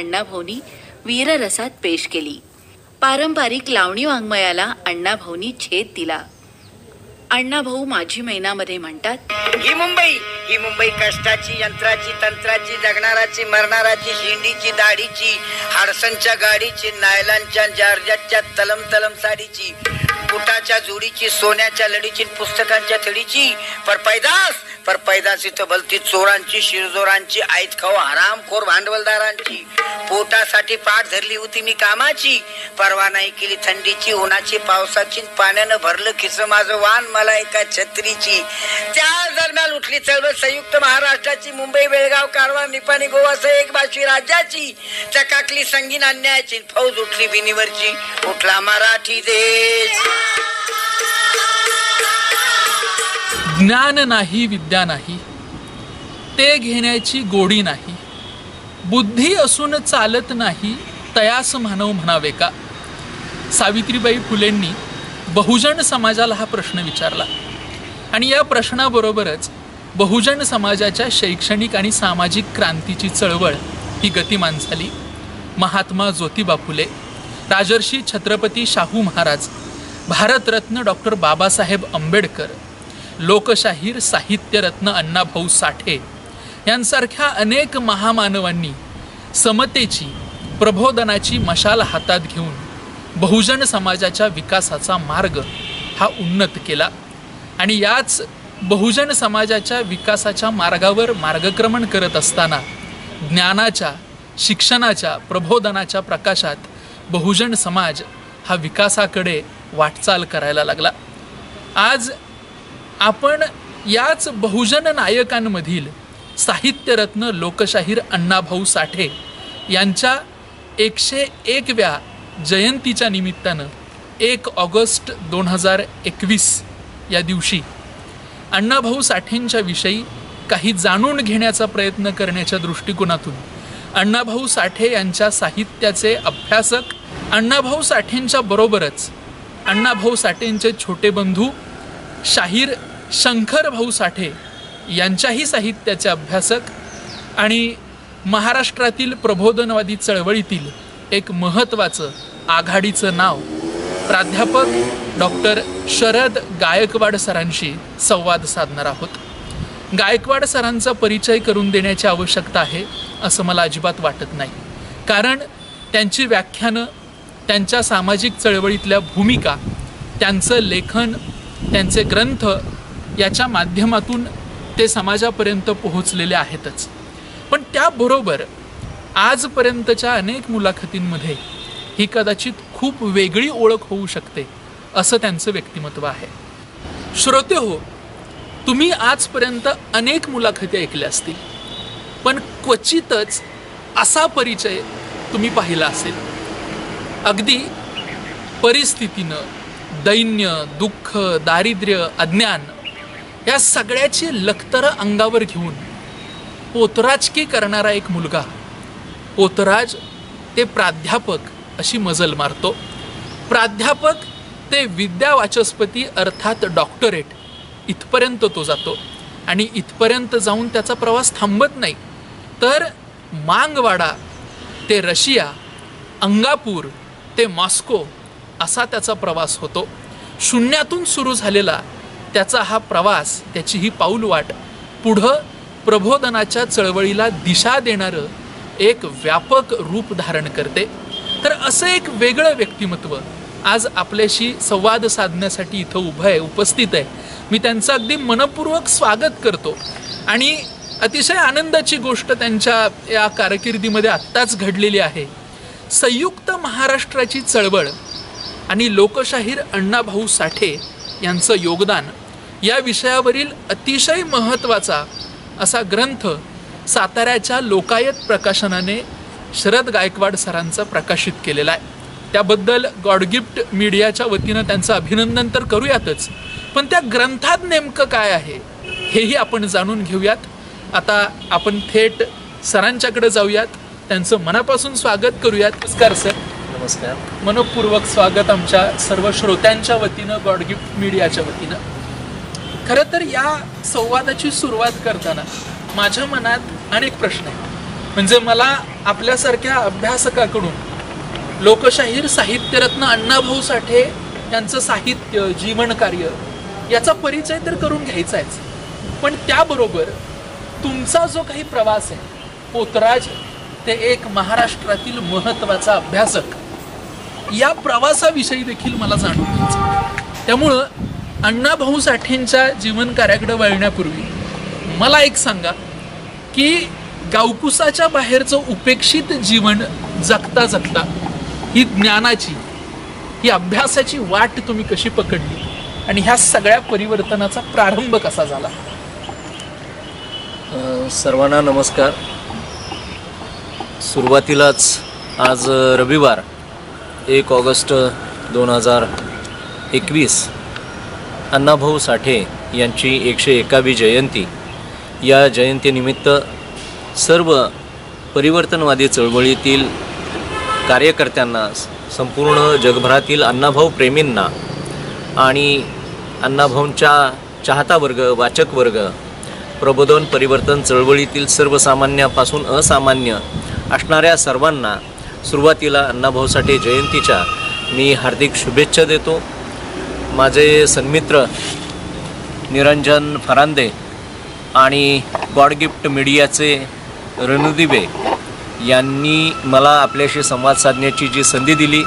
अण्णाभाऊंनी वीररसात पेश केली. पारंपरिक लावणी वाङ्मयाला अण्णाभाऊंनी छेद दिला. अण्णाभाऊ माझी मैनामध्ये म्हणतात, ही मुंबई कष्टाची, यंत्राची, तंत्राची, जगणाराची, मरणाराची, शेंडीची, दाढीची, हाडसनच्या गाडीची, नायलांच्या जारजाच्या तलम साडीची, बुटाच्या जोडीची, सोन्याच्या लढीची, पुस्तकांच्या थडीची, पर पैदास इथं भलती चोरांची, शिरजोरांची, आईत खाऊ हरामखोर भांडवलदारांची, पोटासाठी पाठ धरली होती मी कामाची, परवा नाही केली थंडीची, उन्हाची, पावसाची, पाण्यानं भरलं खिस माझं वान मला एका छत्रीची. त्या दरम्यान उठली चळवळ संयुक्त महाराष्ट्राची, मुंबई, बेळगाव, कारवार, निपाणी, गोवासह एक भाषी राज्याची, चकाकली संगीन अन्यायाची, फौज उठली बिनीवरची, उठला मराठी देश. ज्ञान नाही, विद्या नाही, ते घेण्याची गोडी नाही, बुद्धी असून चालत नाही, तयास मानव म्हणावे का. सावित्रीबाई फुलेंनी बहुजन समाजाला हा प्रश्न विचारला आणि या प्रश्नाबरोबरच बहुजन समाजाच्या शैक्षणिक आणि सामाजिक क्रांतीची चळवळ ही गतिमान झाली. महात्मा ज्योतिबा फुले, राजर्षी छत्रपती शाहू महाराज, भारतरत्न डॉक्टर बाबासाहेब आंबेडकर, लोकशाहीर साहित्यरत्न अण्णाभाऊ साठे यांसारख्या अनेक महामानवांनी समतेची, प्रबोधनाची मशाल हातात घेऊन बहुजन समाजाच्या विकासाचा मार्ग हा उन्नत केला. आणि याच बहुजन समाजाच्या विकासाच्या मार्गावर मार्गक्रमण करत असताना ज्ञानाच्या, शिक्षणाच्या, प्रबोधनाच्या प्रकाशात बहुजन समाज हा विकासाकडे वाटचाल करायला लागला. आज आपण याच बहुजन नायकांमधील साहित्यरत्न लोकशाहीर अण्णाभाऊ साठे यांच्या 101व्या जयंतीच्या निमित्तानं 1 ऑगस्ट 2021 या दिवशी अण्णाभाऊ साठेंच्या विषयी काही जाणून घेण्याचा प्रयत्न करण्याच्या दृष्टिकोनातून अण्णाभाऊ साठे यांच्या साहित्याचे अभ्यासक, अण्णाभाऊ साठेंच्या बरोबरच अण्णाभाऊ साठेंचे छोटे बंधू शाहीर शंकर भाऊ साठे यांच्याही साहित्याचे अभ्यासक आणि महाराष्ट्रातील प्रबोधनवादी चळवळीतील एक महत्त्वाचं आघाडीचं नाव प्राध्यापक डॉक्टर शरद गायकवाड सरांशी संवाद साधणार आहोत. गायकवाड सरांचा परिचय करून देण्याची आवश्यकता आहे असं मला अजिबात वाटत नाही, कारण त्यांची व्याख्यानं, त्यांच्या सामाजिक चळवळीतल्या भूमिका, त्यांचं लेखन, त्यांचे ग्रंथ याच्या माध्यमातून ते समाजापर्यंत पोहोचलेले आहेतच. पण त्याबरोबर आजपर्यंतच्या अनेक मुलाखतींमध्ये ही कदाचित खूप वेगळी ओळख होऊ शकते असं त्यांचं व्यक्तिमत्व आहे. श्रोते हो, तुम्ही आजपर्यंत अनेक मुलाखती ऐकल्या असतील, पण क्वचितच असा परिचय तुम्ही पाहिला असेल. अगदी परिस्थितीनं, दैन्य, दुःख, दारिद्र्य, अज्ञान या सगळ्याची लखतरं अंगावर घेऊन पोतराजकी करणारा एक मुलगा, पोतराज ते प्राध्यापक अशी मजल मारतो. प्राध्यापक ते विद्यावाचस्पती अर्थात डॉक्टरेट इथपर्यंत तो जातो आणि इथपर्यंत जाऊन त्याचा प्रवास थांबत नाही, तर मांगवाडा ते रशिया, अंगापूर ते मॉस्को असा त्याचा प्रवास होतो. शून्यातून सुरू झालेला त्याचा हा प्रवास, त्याची ही पाऊलवाट पुढं प्रबोधनाच्या चळवळीला दिशा देणारं एक व्यापक रूप धारण करते. तर असं एक वेगळं व्यक्तिमत्व आज आपल्याशी संवाद साधण्यासाठी इथं उभं आहे, उपस्थित आहे. मी त्यांचं अगदी मनपूर्वक स्वागत करतो आणि अतिशय आनंदाची गोष्ट त्यांच्या या कारकिर्दीमध्ये आत्ताच घडलेली आहे. संयुक्त महाराष्ट्राची चळवळ आणि लोकशाहीर अण्णाभाऊ साठे यांचं योगदान या विषयावरील अतिशय महत्त्वाचा असा ग्रंथ साताऱ्याच्या लोकायत प्रकाशनाने शरद गायकवाड सरांचा प्रकाशित केलेला आहे. त्याबद्दल गॉड गिफ्ट मीडियाच्या वतीनं त्यांचं अभिनंदन तर करूयातच, पण त्या ग्रंथात नेमकं काय आहे हेही आपण जाणून घेऊयात. आता आपण थेट सरांच्याकडे जाऊयात, त्यांचं मनापासून स्वागत करूयात. नमस्कार सर. नमस्कार. मनपूर्वक स्वागत आमच्या सर्व श्रोत्यांच्या वतीनं, गॉड गिफ्ट मीडियाच्या वतीनं. खरं तर या संवादाची सुरुवात करताना माझ्या मनात अनेक प्रश्न आहेत. म्हणजे मला आपल्यासारख्या अभ्यासकाकडून लोकशाहीर साहित्यरत्न अण्णाभाऊ साठे यांचं साहित्य जीवनकार्य याचा परिचय तर करून घ्यायचाच, पण त्याबरोबर तुमचा जो काही प्रवास आहे, पोतराज ते एक महाराष्ट्रातील महत्त्वाचा अभ्यासक, या प्रवासाविषयी देखील मला जाणून घ्यायचं. त्यामुळं अण्णाभाऊ साठेंच्या जीवनकार्याकडे वळण्यापूर्वी मला एक सांगा की गावकुसाच्या बाहेरचं उपेक्षित जीवन जगता जगता ही ज्ञानाची, ही अभ्यासाची वाट तुम्ही कशी पकडली आणि ह्या सगळ्या परिवर्तनाचा प्रारंभ कसा झाला? सर्वांना नमस्कार. सुरुवातीलाच आज रविवार 1 ऑगस्ट 2021 अण्णाभाऊ साठे यांची 101वी जयंती. या जयंतीनिमित्त सर्व परिवर्तनवादी चळवळीतील कार्यकर्त्यांना, संपूर्ण जगभरातील अण्णाभाऊ प्रेमींना आणि अण्णाभाऊंच्या चाहता वर्ग, वाचक वर्ग, प्रबोधन परिवर्तन चळवळीतील सर्वसामान्यापासून असामान्य असणाऱ्या सर्वांना सुरुवातीला अण्णाभाऊ साठे जयंतीच्या मी हार्दिक शुभेच्छा देतो. माझे सन्मित्र निरंजन फरांदे आणि गॉड गिफ्ट मीडियाचे रणुदिबे यांनी मला आपल्याशी संवाद साधण्याची जी संधी दिली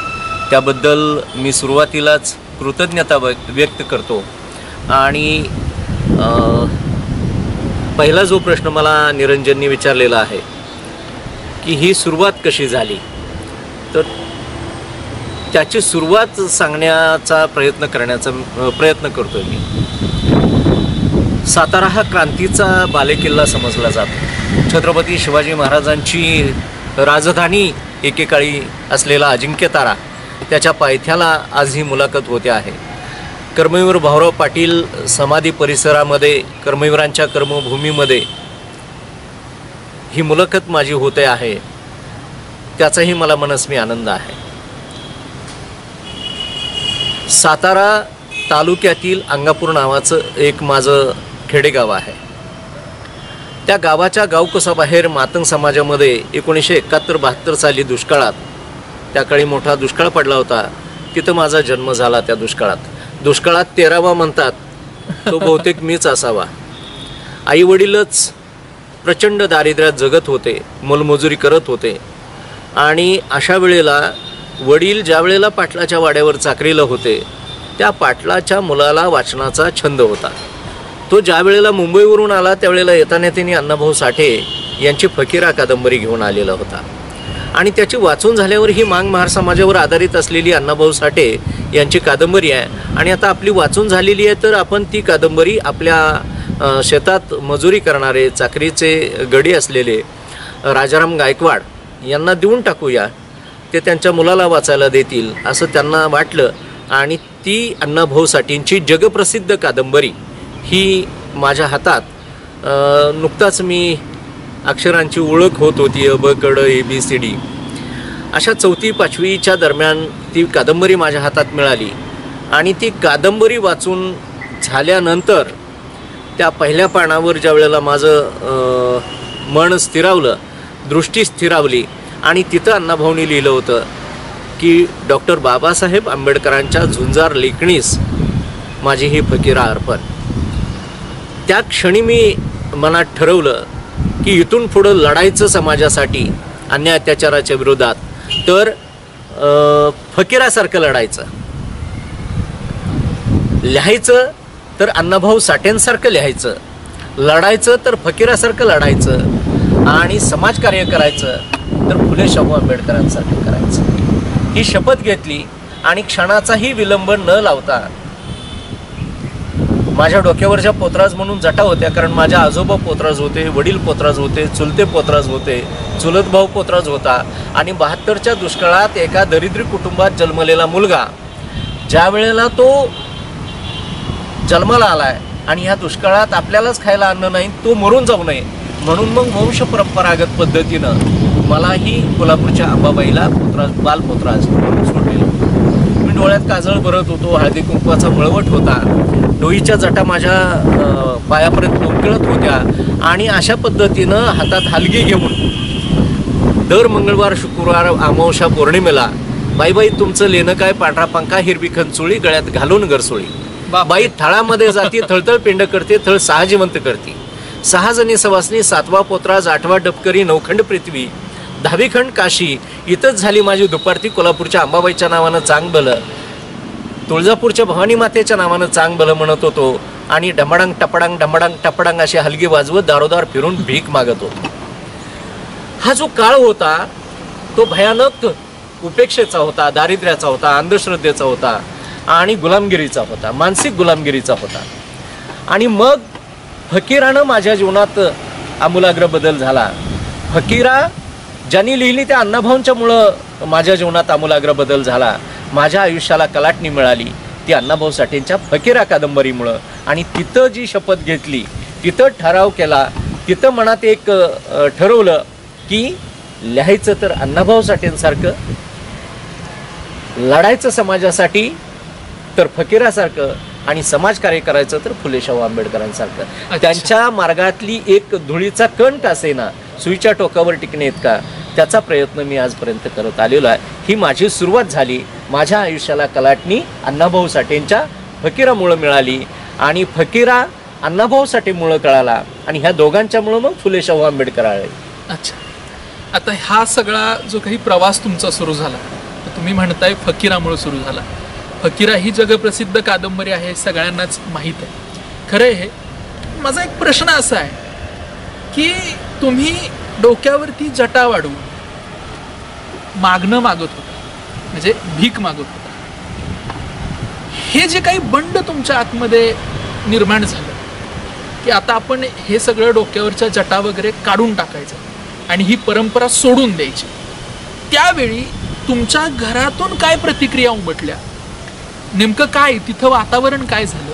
त्याबद्दल मी सुरुवातीलाच कृतज्ञता व्यक्त करतो. आणि पहिला जो प्रश्न मला निरंजननी विचारलेला आहे की ही सुरुवात कशी झाली, तर त्याची सुरुवात सांगण्याचा प्रयत्न करतोय मी. सातारा हा क्रांतीचा बालेकिल्ला समजला जातो. छत्रपती शिवाजी महाराजांची राजधानी एकेकाळी असलेला अजिंक्यतारा, त्याच्या पायथ्याला आज ही मुलाखत होते आहे. कर्मवीर भाऊराव पाटील समाधी परिसरामध्ये, कर्मवीरांच्या कर्मभूमीमध्ये ही मुलाखत माझी होते आहे, त्याचाही मला मनस्वी आनंद आहे. सातारा तालुक्यातील अंगापूर नावाचं एक माझं खेडेगाव आहे. त्या गावाच्या गावकुसाबाहेर मातंग समाजामध्ये 1971-72 साली दुष्काळात, त्या काळी मोठा दुष्काळ पडला होता, तिथं माझा जन्म झाला. त्या दुष्काळात 13वा म्हणतात तो बहुतेक मीच असावा. आईवडीलच प्रचंड दारिद्र्यात जगत होते, मोलमजुरी करत होते. आणि अशा वेळेला वडील ज्या वेळेला पाटलाच्या वाड्यावर चाकरीला होते, त्या पाटलाच्या मुलाला वाचनाचा छंद होता. तो ज्या वेळेला मुंबईवरून आला त्यावेळेला येताना त्यांनी अण्णाभाऊ साठे यांची फकीरा कादंबरी घेऊन आलेला होता. आणि त्याची वाचून झाल्यावर ही मांग महार समाजावर आधारित असलेली अण्णाभाऊ साठे यांची कादंबरी आहे. आणि आता आपली वाचून झालेली आहे, तर आपण ती कादंबरी आपल्या शेतात मजुरी करणारे, चाकरीचे गडी असलेले राजाराम गायकवाड यांना देऊन टाकूया, ते त्यांच्या मुलाला वाचायला देतील असं त्यांना वाटलं. आणि ती अण्णाभाऊ साठेंची जगप्रसिद्ध कादंबरी ही माझ्या हातात, नुकताच मी अक्षरांची ओळख होत होती, अ ब क ड ABCD, अशा 4वी-5वीच्या दरम्यान ती कादंबरी माझ्या हातात मिळाली. आणि ती कादंबरी वाचून झाल्यानंतर त्या पहिल्या पानावर ज्या वेळेला माझं मन स्थिरावलं, दृष्टी स्थिरावली, आणि तिथं अण्णाभाऊंनी लिहिलं होतं की डॉक्टर बाबासाहेब आंबेडकरांच्या झुंजार लेखणीस माझी ही फकीरा अर्पण. त्या क्षणी मी मनात ठरवलं की इथून पुढं लढायचं समाजासाठी, अन्याय अत्याचाराच्या विरोधात, तर फकीरासारखं लढायचं. लिहायचं तर अण्णाभाऊ साठेंसारखं लिहायचं, लढायचं तर फकीरासारखं लढायचं, आणि समाजकार्य करायचं तर फुले शाहू आंबेडकरांसारखं करायचं. ही शपथ घेतली. आणि क्षणाचाही विलंब न लावता माझ्या डोक्यावर ज्या पोतराज म्हणून जटा होत्या, कारण माझ्या आजोबा पोतराज होते, वडील पोतराज होते, चुलते पोतराज होते, चुलत भाऊ पोतराज होता. आणि 72च्या दुष्काळात एका दरिद्री कुटुंबात जन्मलेला मुलगा ज्या वेळेला तो जन्माला आलाय आणि ह्या दुष्काळात आपल्यालाच खायला अन्न नाही, तो मरून जाऊ नये म्हणून मग वंश परंपरागत पद्धतीनं मलाही कोल्हापूरच्या अंबाबाईला बाल पोतराज सोडलेलं. मी डोळ्यात काजळ भरत होतो, हळदी कुंकवाचा मळवट होता, डोईच्या जटा माझ्या पायापर्यंत लोंबकळत होत्या. आणि अशा पद्धतीनं हातात हलगी घेऊन दर मंगळवार शुक्रवार अमावस्या पौर्णिमेला बाई तुमचं लेणं काय पांढरा पंखा हिरवी खंचोळी गळ्यात घालून गरसोळी. बाई थळामध्ये जाती थळथळ पिंड करते थळ सहा जिवंत करते. 6 जणी सवासनी 7वा पोतराज 8वा डबकरी 9 खंड पृथ्वी 10वी खंड काशी. इथंच झाली माझी दुपारती. कोल्हापूरच्या अंबाबाईच्या नावानं चांग भलं, तुळजापूरच्या भवानी मातेच्या नावानं चांग भलं म्हणत होतो आणि ढमडांग टपडांग अशी हलगी वाजवत दारोदार फिरून भीक मागत होतो. हा जो काळ होता तो भयानक उपेक्षेचा होता, दारिद्र्याचा होता, अंधश्रद्धेचा होता आणि गुलामगिरीचा होता, मानसिक गुलामगिरीचा होता. आणि मग फकीरानं माझ्या जीवनात आमूलाग्र बदल झाला. फकीरा ज्यांनी लिहिली त्या अण्णाभाऊंच्यामुळं माझ्या जीवनात आमूलाग्र बदल झाला. माझ्या आयुष्याला कलाटणी मिळाली ती अण्णाभाऊ साठेंच्या फकीरा कादंबरीमुळं. आणि तिथं जी शपथ घेतली, तिथं ठराव केला, तिथं मनात एक ठरवलं की लिहायचं तर अण्णाभाऊ साठेंसारखं, लढायचं समाजासाठी तर फकीरासारखं आणि समाजकार्य करायचं तर फुले शाहू आंबेडकरांसारखं. त्यांच्या मार्गातली एक धुळीचा कण का असेना सुईच्या टोकावर टिकणे इतका त्याचा प्रयत्न मी आजपर्यंत करत आलेलो आहे. ही माझी सुरुवात झाली. माझ्या आयुष्याला कलाटणी अण्णाभाऊ साठेंच्या फकीरामुळं मिळाली आणि फकीरा अण्णाभाऊ साठेमुळं कळाला आणि ह्या दोघांच्यामुळं मग फुले शाहू आंबेडकर आले. अच्छा, आता हा सगळा जो काही प्रवास तुमचा सुरू झाला, तर तुम्ही म्हणताय फकीरामुळे सुरू झाला. फकीरा ही जगप्रसिद्ध कादंबरी आहे, सगळ्यांनाच माहीत आहे. खरं आहे हे. माझा एक प्रश्न असा आहे की तुम्ही डोक्यावरती जटा वाढवून मागणं मागत होता, म्हणजे भीक मागत होता. हे जे काही बंड तुमच्या आतमध्ये निर्माण झालं की आता आपण हे सगळं डोक्यावरच्या जटा वगैरे काढून टाकायचं आणि ही परंपरा सोडून द्यायची, त्यावेळी तुमच्या घरातून काय प्रतिक्रिया उमटल्या? नेमकं काय तिथं वातावरण काय झालं?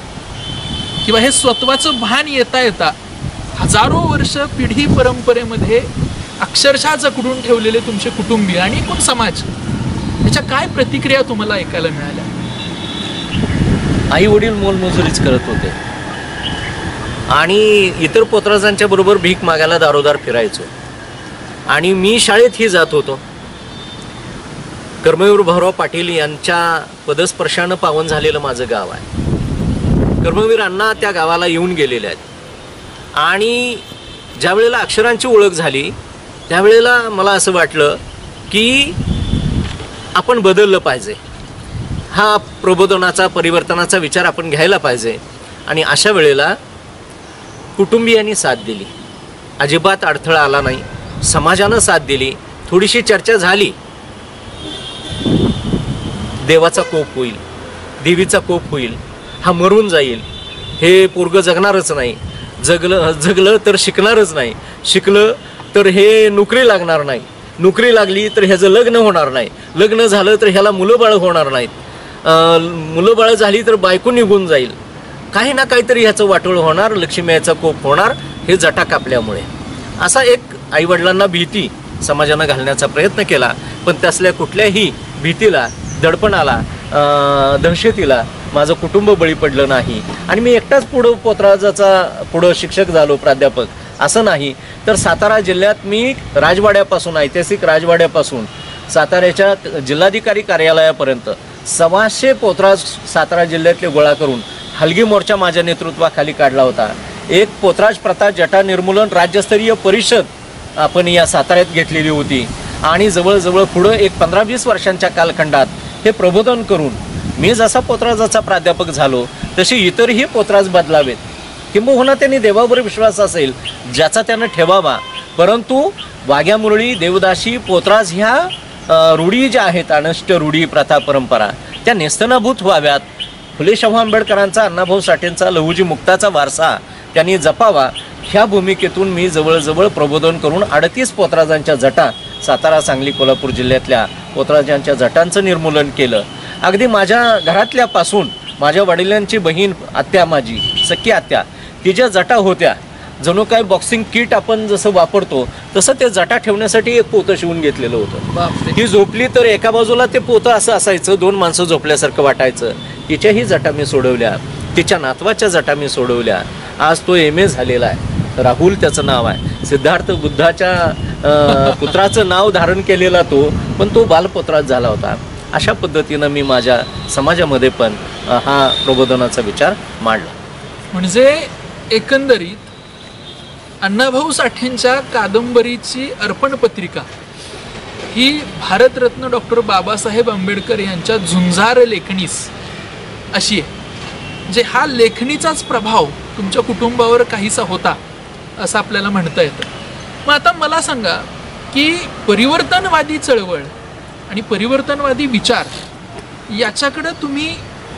किंवा हे स्वत्वाचं भान येता येता हजारो वर्ष पिढी परंपरेमध्ये अक्षरशः जकडून ठेवलेले तुमचे कुटुंबीय आणि एकूण समाज, त्याच्या काय प्रतिक्रिया तुम्हाला ऐकायला मिळाल्या? आई वडील मोलमजुरीच करत होते आणि इतर पोतराजांच्या बरोबर भीक मागायला दारोदार फिरायचो. आणि मी शाळेतही जात होतो. कर्मवीर भाऊराव पाटील यांच्या पदस्पर्शानं पावन झालेलं माझं गाव आहे. कर्मवीर अण्णा त्या गावाला येऊन गेलेले आहेत आणि ज्या वेळेला अक्षरांची ओळख झाली त्यावेळेला मला असं वाटलं की आपण बदललं पाहिजे. हा प्रबोधनाचा परिवर्तनाचा विचार आपण घ्यायला पाहिजे. आणि अशा वेळेला कुटुंबियांनी साथ दिली, अजिबात अडथळा आला नाही. समाजानं साथ दिली, थोडीशी चर्चा झाली. देवाचा कोप होईल, देवीचा कोप होईल, हा मरून जाईल, हे पोरग जगणारच नाही, जगलं तर शिकणारच नाही, शिकलं तर हे नोकरी लागणार नाही, नोकरी लागली तर ह्याचं लग्न होणार नाही, लग्न झालं तर ह्याला मुलं बाळ होणार नाहीत, मुलं बाळ झाली तर बायको निघून जाईल, काही ना काहीतरी ह्याचं वाटोळ होणार, लक्ष्मीचा कोप होणार, हे जटा कापल्यामुळे. असा एक आईवडिलांना भीती समाजानं घालण्याचा प्रयत्न केला. पण त्यासल्या कुठल्याही भीतीला, दडपणाला, दहशतीला माझं कुटुंब बळी पडलं नाही. आणि मी एकटाच पुढं शिक्षक झालो, प्राध्यापक असं नाही. तर सातारा जिल्ह्यात मी राजवाड्यापासून, ऐतिहासिक राजवाड्यापासून साताऱ्याच्या जिल्हाधिकारी कार्यालयापर्यंत 125 पोतराज सातारा जिल्ह्यातले गोळा करून हलगी मोर्चा माझ्या नेतृत्वाखाली काढला होता. एक पोतराज प्रथा जटा निर्मूलन राज्यस्तरीय परिषद आपण या साताऱ्यात घेतलेली होती. आणि जवळजवळ पुढं एक 15-20 वर्षांच्या कालखंडात हे प्रबोधन करून मी जसा पोतराजाचा प्राध्यापक झालो तसे इतरही पोतराज बदलावेत. किंबहुना त्यांनी देवावर विश्वास असेल ज्याचा त्यानं ठेवावा. परंतु वाघ्या मुरळी, देवदासी, पोतराज ह्या रूढी ज्या आहेत, अनष्ट रूढी, प्रथा, परंपरा, त्या नेस्तनाभूत व्हाव्यात. फुले शाहू आंबेडकरांचा, अण्णाभाऊ साठेंचा, लहुजी मुक्ताचा वारसा त्यांनी जपावा, ह्या भूमिकेतून मी जवळजवळ प्रबोधन करून 38 पोतराजांच्या जटा, सातारा, सांगली, कोल्हापूर जिल्ह्यातल्या पोतराजांच्या जटांचं निर्मूलन केलं. अगदी माझ्या घरातल्यापासून माझ्या वडिलांची बहीण, आत्या, माझी सख्खी आत्या, तिच्या जटा होत्या. जणू काय बॉक्सिंग किट आपण जसं वापरतो तसं ते जटा ठेवण्यासाठी एक पोतं शिवून घेतलेलं होतं. ती झोपली तर एका बाजूला ते पोतं असं असायचं, 2 माणसं झोपल्यासारखं वाटायचं. तिच्याही जटा मी सोडवल्या, तिच्या नातवाच्या जटा मी सोडवल्या. आज तो MA झालेला आहे. राहुल त्याचं नाव आहे. सिद्धार्थ बुद्धाच्या पुत्राचं नाव धारण केलेला तो, पण तो बालपुत्रात झाला होता. अशा पद्धतीनं मी माझ्या समाजामध्ये पण हा प्रबोधनाचा विचार मांडला. म्हणजे एकंदरीत अण्णाभाऊ साठेंच्या कादंबरीची अर्पण पत्रिका ही भारतरत्न डॉक्टर बाबासाहेब आंबेडकर यांच्या झुंजार लेखणीस अशी आहे. म्हणजे हा लेखणीचाच प्रभाव तुमच्या कुटुंबावर काहीसा होता असं आपल्याला म्हणता येतं. मग आता मला सांगा की परिवर्तनवादी चळवळ आणि परिवर्तनवादी विचार याच्याकडं तुम्ही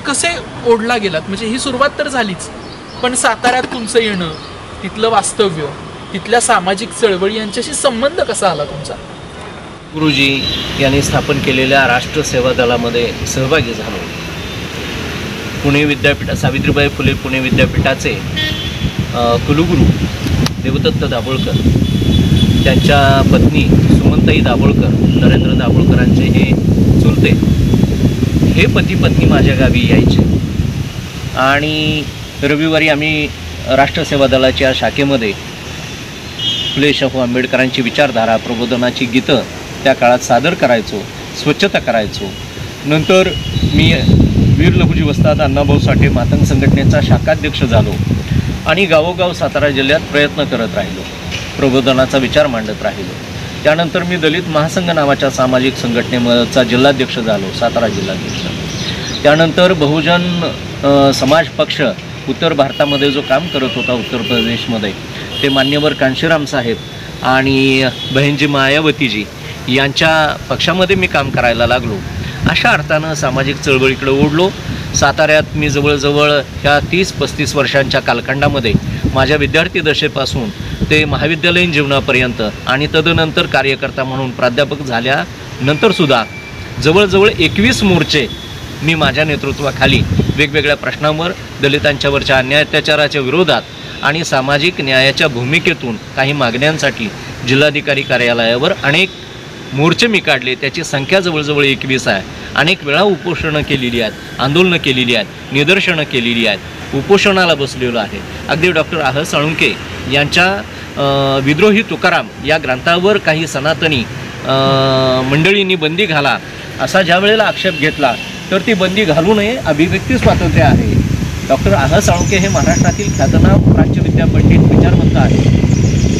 कसे ओढला गेलात? म्हणजे ही सुरुवात तर झालीच, पण साताऱ्यात तुमचं येणं, तिथलं वास्तव्य, तिथल्या सामाजिक चळवळी यांच्याशी संबंध कसा आला तुमचा? गुरुजी यांनी स्थापन केलेल्या राष्ट्रसेवा दलामध्ये सहभागी झालो. पुणे विद्यापीठ, सावित्रीबाई फुले पुणे विद्यापीठाचे कुलगुरू देवदत्त दाभोळकर, त्यांच्या पत्नी सुमनताई दाभोळकर, नरेंद्र दाभोळकरांचे हे चुलते, हे पती पत्नी माझ्या गावी यायचे. आणि रविवारी आम्ही राष्ट्रसेवा दलाच्या शाखेमध्ये फुले शाहू आंबेडकरांची विचारधारा, प्रबोधनाची गीतं त्या काळात सादर करायचो, स्वच्छता करायचो. नंतर मी वीर लहुजी वस्ताद अण्णाभाऊ साठे मातंग संघटनेचा शाखाध्यक्ष झालो आणि गावोगाव सातारा जिल्ह्यात प्रयत्न करत राहिलो, प्रबोधनाचा विचार मांडत राहिलो. त्यानंतर मी दलित महासंघ नावाच्या सामाजिक संघटनेचा जिल्हाध्यक्ष झालो, सातारा जिल्हाध्यक्ष. त्यानंतर बहुजन समाज पक्ष उत्तर भारतामध्ये जो काम करत होता उत्तर प्रदेशमध्ये, ते मान्यवर कांशीराम साहेब आणि बहिणजी मायावतीजी यांच्या पक्षामध्ये मी काम करायला लागलो. अशा अर्थानं सामाजिक चळवळीकडे ओढलो. साताऱ्यात मी जवळजवळ ह्या 30-35 वर्षांच्या कालखंडामध्ये माझ्या विद्यार्थी दशेपासून ते महाविद्यालयीन जीवनापर्यंत आणि तदनंतर कार्यकर्ता म्हणून प्राध्यापक झाल्यानंतरसुद्धा जवळजवळ 21 मोर्चे मी माझ्या नेतृत्वाखाली वेगवेगळ्या प्रश्नांवर, दलितांच्यावरच्या अन्याय अत्याचाराच्या विरोधात आणि सामाजिक न्यायाच्या भूमिकेतून काही मागण्यांसाठी जिल्हाधिकारी कार्यालयावर अनेक मोर्चे मी काढले. त्याची संख्या जवळजवळ 21 आहे. अनेक वेळा उपोषणं केलेली आहेत, आंदोलनं केलेली आहेत, निदर्शनं केलेली आहेत, उपोषणाला बसलेलो आहे. अगदी डॉक्टर आह साळुंके यांच्या विद्रोही तुकाराम या ग्रंथावर काही सनातनी मंडळींनी बंदी घाला असा ज्या वेळेला आक्षेप घेतला, तर ती बंदी घालू नये, अभिव्यक्ती स्वातंत्र्य आहे. डॉक्टर आह साळुंके हे महाराष्ट्रातील ख्यातनाम प्राच्यविद्या पंडित विचारवंत आहेत.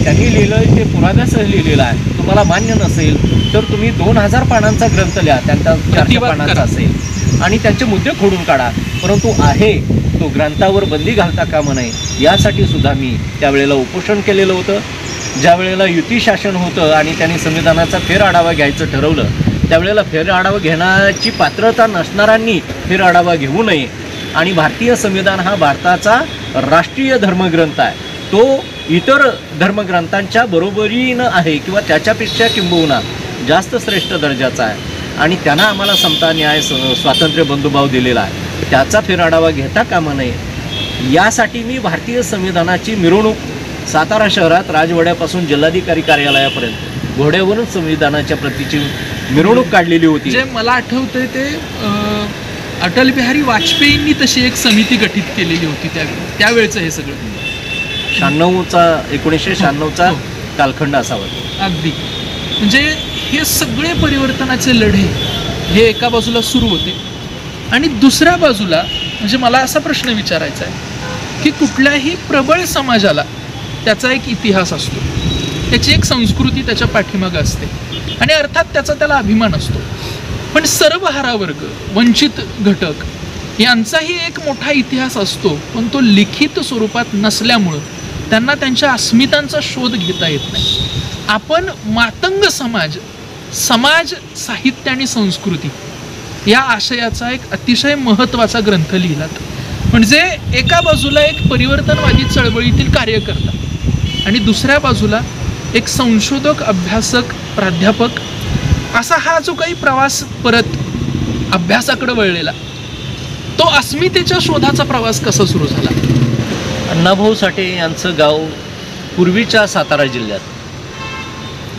त्यांनी लिहिलं ते पुराव्यासह लिहिलेलं आहे. तुम्हाला मान्य नसेल तर तुम्ही 2000 पानांचा ग्रंथ लिहा, त्यांचा 400 पानांचा असेल, आणि त्यांचे मुद्दे खोडून काढा, परंतु आहे तो ग्रंथावर बंदी घालता कामा नये यासाठी सुद्धा मी त्यावेळेला उपोषण केलेलं होतं. ज्या वेळेला युती शासन होतं आणि त्यांनी संविधानाचा फेरआढावा घ्यायचं ठरवलं, त्यावेळेला फेरआढावा घेण्याची पात्रता नसणाऱ्यांनी फेरआढावा घेऊ नये. आणि भारतीय संविधान हा भारताचा राष्ट्रीय धर्मग्रंथ आहे. तो इतर धर्मग्रंथांच्या बरोबरीनं आहे किंवा त्याच्यापेक्षा किंबहुना जास्त श्रेष्ठ दर्जाचा आहे. आणि त्यांना आम्हाला समता, न्याय, स्वातंत्र्य, बंधुभाव दिलेला आहे. त्याचा फेरआढावा घेता कामा नये यासाठी मी भारतीय संविधानाची मिरवणूक सातारा शहरात राजवाड्यापासून जिल्हाधिकारी कार्यालयापर्यंत घोड्यावरून संविधानाच्या प्रतीची मिरवणूक काढलेली होती. जे मला आठवतंय ते अटल बिहारी वाजपेयींनी तशी एक समिती गठीत केलेली होती त्यावेळेचं हे सगळं 1996चा कालखंड असावा. अगदी. म्हणजे हे सगळे परिवर्तनाचे लढे हे एका बाजूला सुरू होते आणि दुसऱ्या बाजूला म्हणजे मला असा प्रश्न विचारायचा आहे की कुठल्याही प्रबळ समाजाला त्याचा एक इतिहास असतो, त्याची एक संस्कृती त्याच्या पाठीमागं असते आणि अर्थात त्याला अभिमान असतो. पण सर्वहारा वर्ग, वंचित घटक यांचाही एक मोठा इतिहास असतो, पण तो लिखित स्वरूपात नसल्यामुळं त्यांना त्यांच्या अस्मितांचा शोध घेता येत नाही. आपण मातंग समाज, साहित्य आणि संस्कृती या आशयाचा एक अतिशय महत्त्वाचा ग्रंथ लिहिलात. म्हणजे एका बाजूला एक परिवर्तनवादी चळवळीतील कार्यकर्ता आणि दुसऱ्या बाजूला एक संशोधक, अभ्यासक, प्राध्यापक असा हा जो काही प्रवास परत अभ्यासाकडे वळलेला, तो अस्मितेच्या शोधाचा प्रवास कसा सुरू झाला? अण्णाभाऊ साठे यांचं गाव पूर्वीच्या सातारा जिल्ह्यात,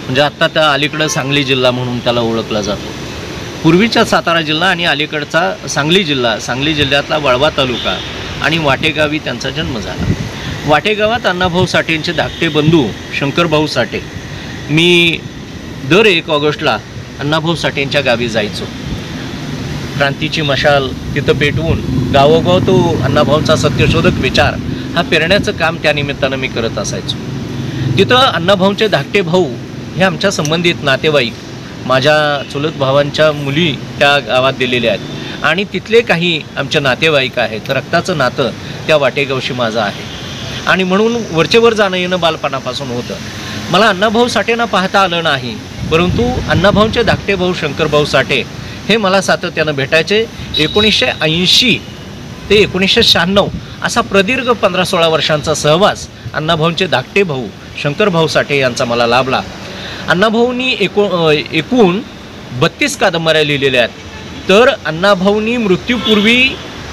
म्हणजे आत्ता त्या अलीकडं सांगली जिल्हा म्हणून त्याला ओळखला जातो. पूर्वीच्या सातारा जिल्हा आणि अलीकडचा सांगली जिल्हा, सांगली जिल्ह्यातला वाळवा तालुका आणि वाटेगावी त्यांचा जन्म झाला. वाटेगावात अण्णाभाऊ साठेंचे धाकटे बंधू शंकरभाऊ साठे, मी दर 1 ऑगस्टला अण्णाभाऊ साठेंच्या गावी जायचो. क्रांतीची मशाल तिथं पेटवून गावोगाव तो अण्णाभाऊंचा सत्यशोधक विचार हा पेरण्याचं काम त्या निमित्तानं मी करत असायचो. तिथं अण्णाभाऊंचे धाकटे भाऊ हे आमच्या संबंधित नातेवाईक, माझ्या चुलत भावांच्या मुली त्या गावात दिलेल्या आहेत आणि तिथले काही आमचे नातेवाईक आहेत. रक्ताचं नातं त्या वाटेगावशी माझं आहे आणि म्हणून वरचेवर जाणं येणं बालपणापासून होतं. मला अण्णाभाऊ साठेंना पाहता आलं नाही, परंतु अण्णाभाऊंचे धाकटे भाऊ शंकरभाऊ साठे हे मला सातत्यानं भेटायचे. 1980 ते 1996 असा प्रदीर्घ 15-16 वर्षांचा सहवास अण्णाभाऊंचे धाकटे भाऊ शंकरभाऊ साठे यांचा मला लाभला. अण्णाभाऊंनी एकूण 32 कादंबऱ्या लिहिलेल्या आहेत. तर अण्णाभाऊंनी मृत्यूपूर्वी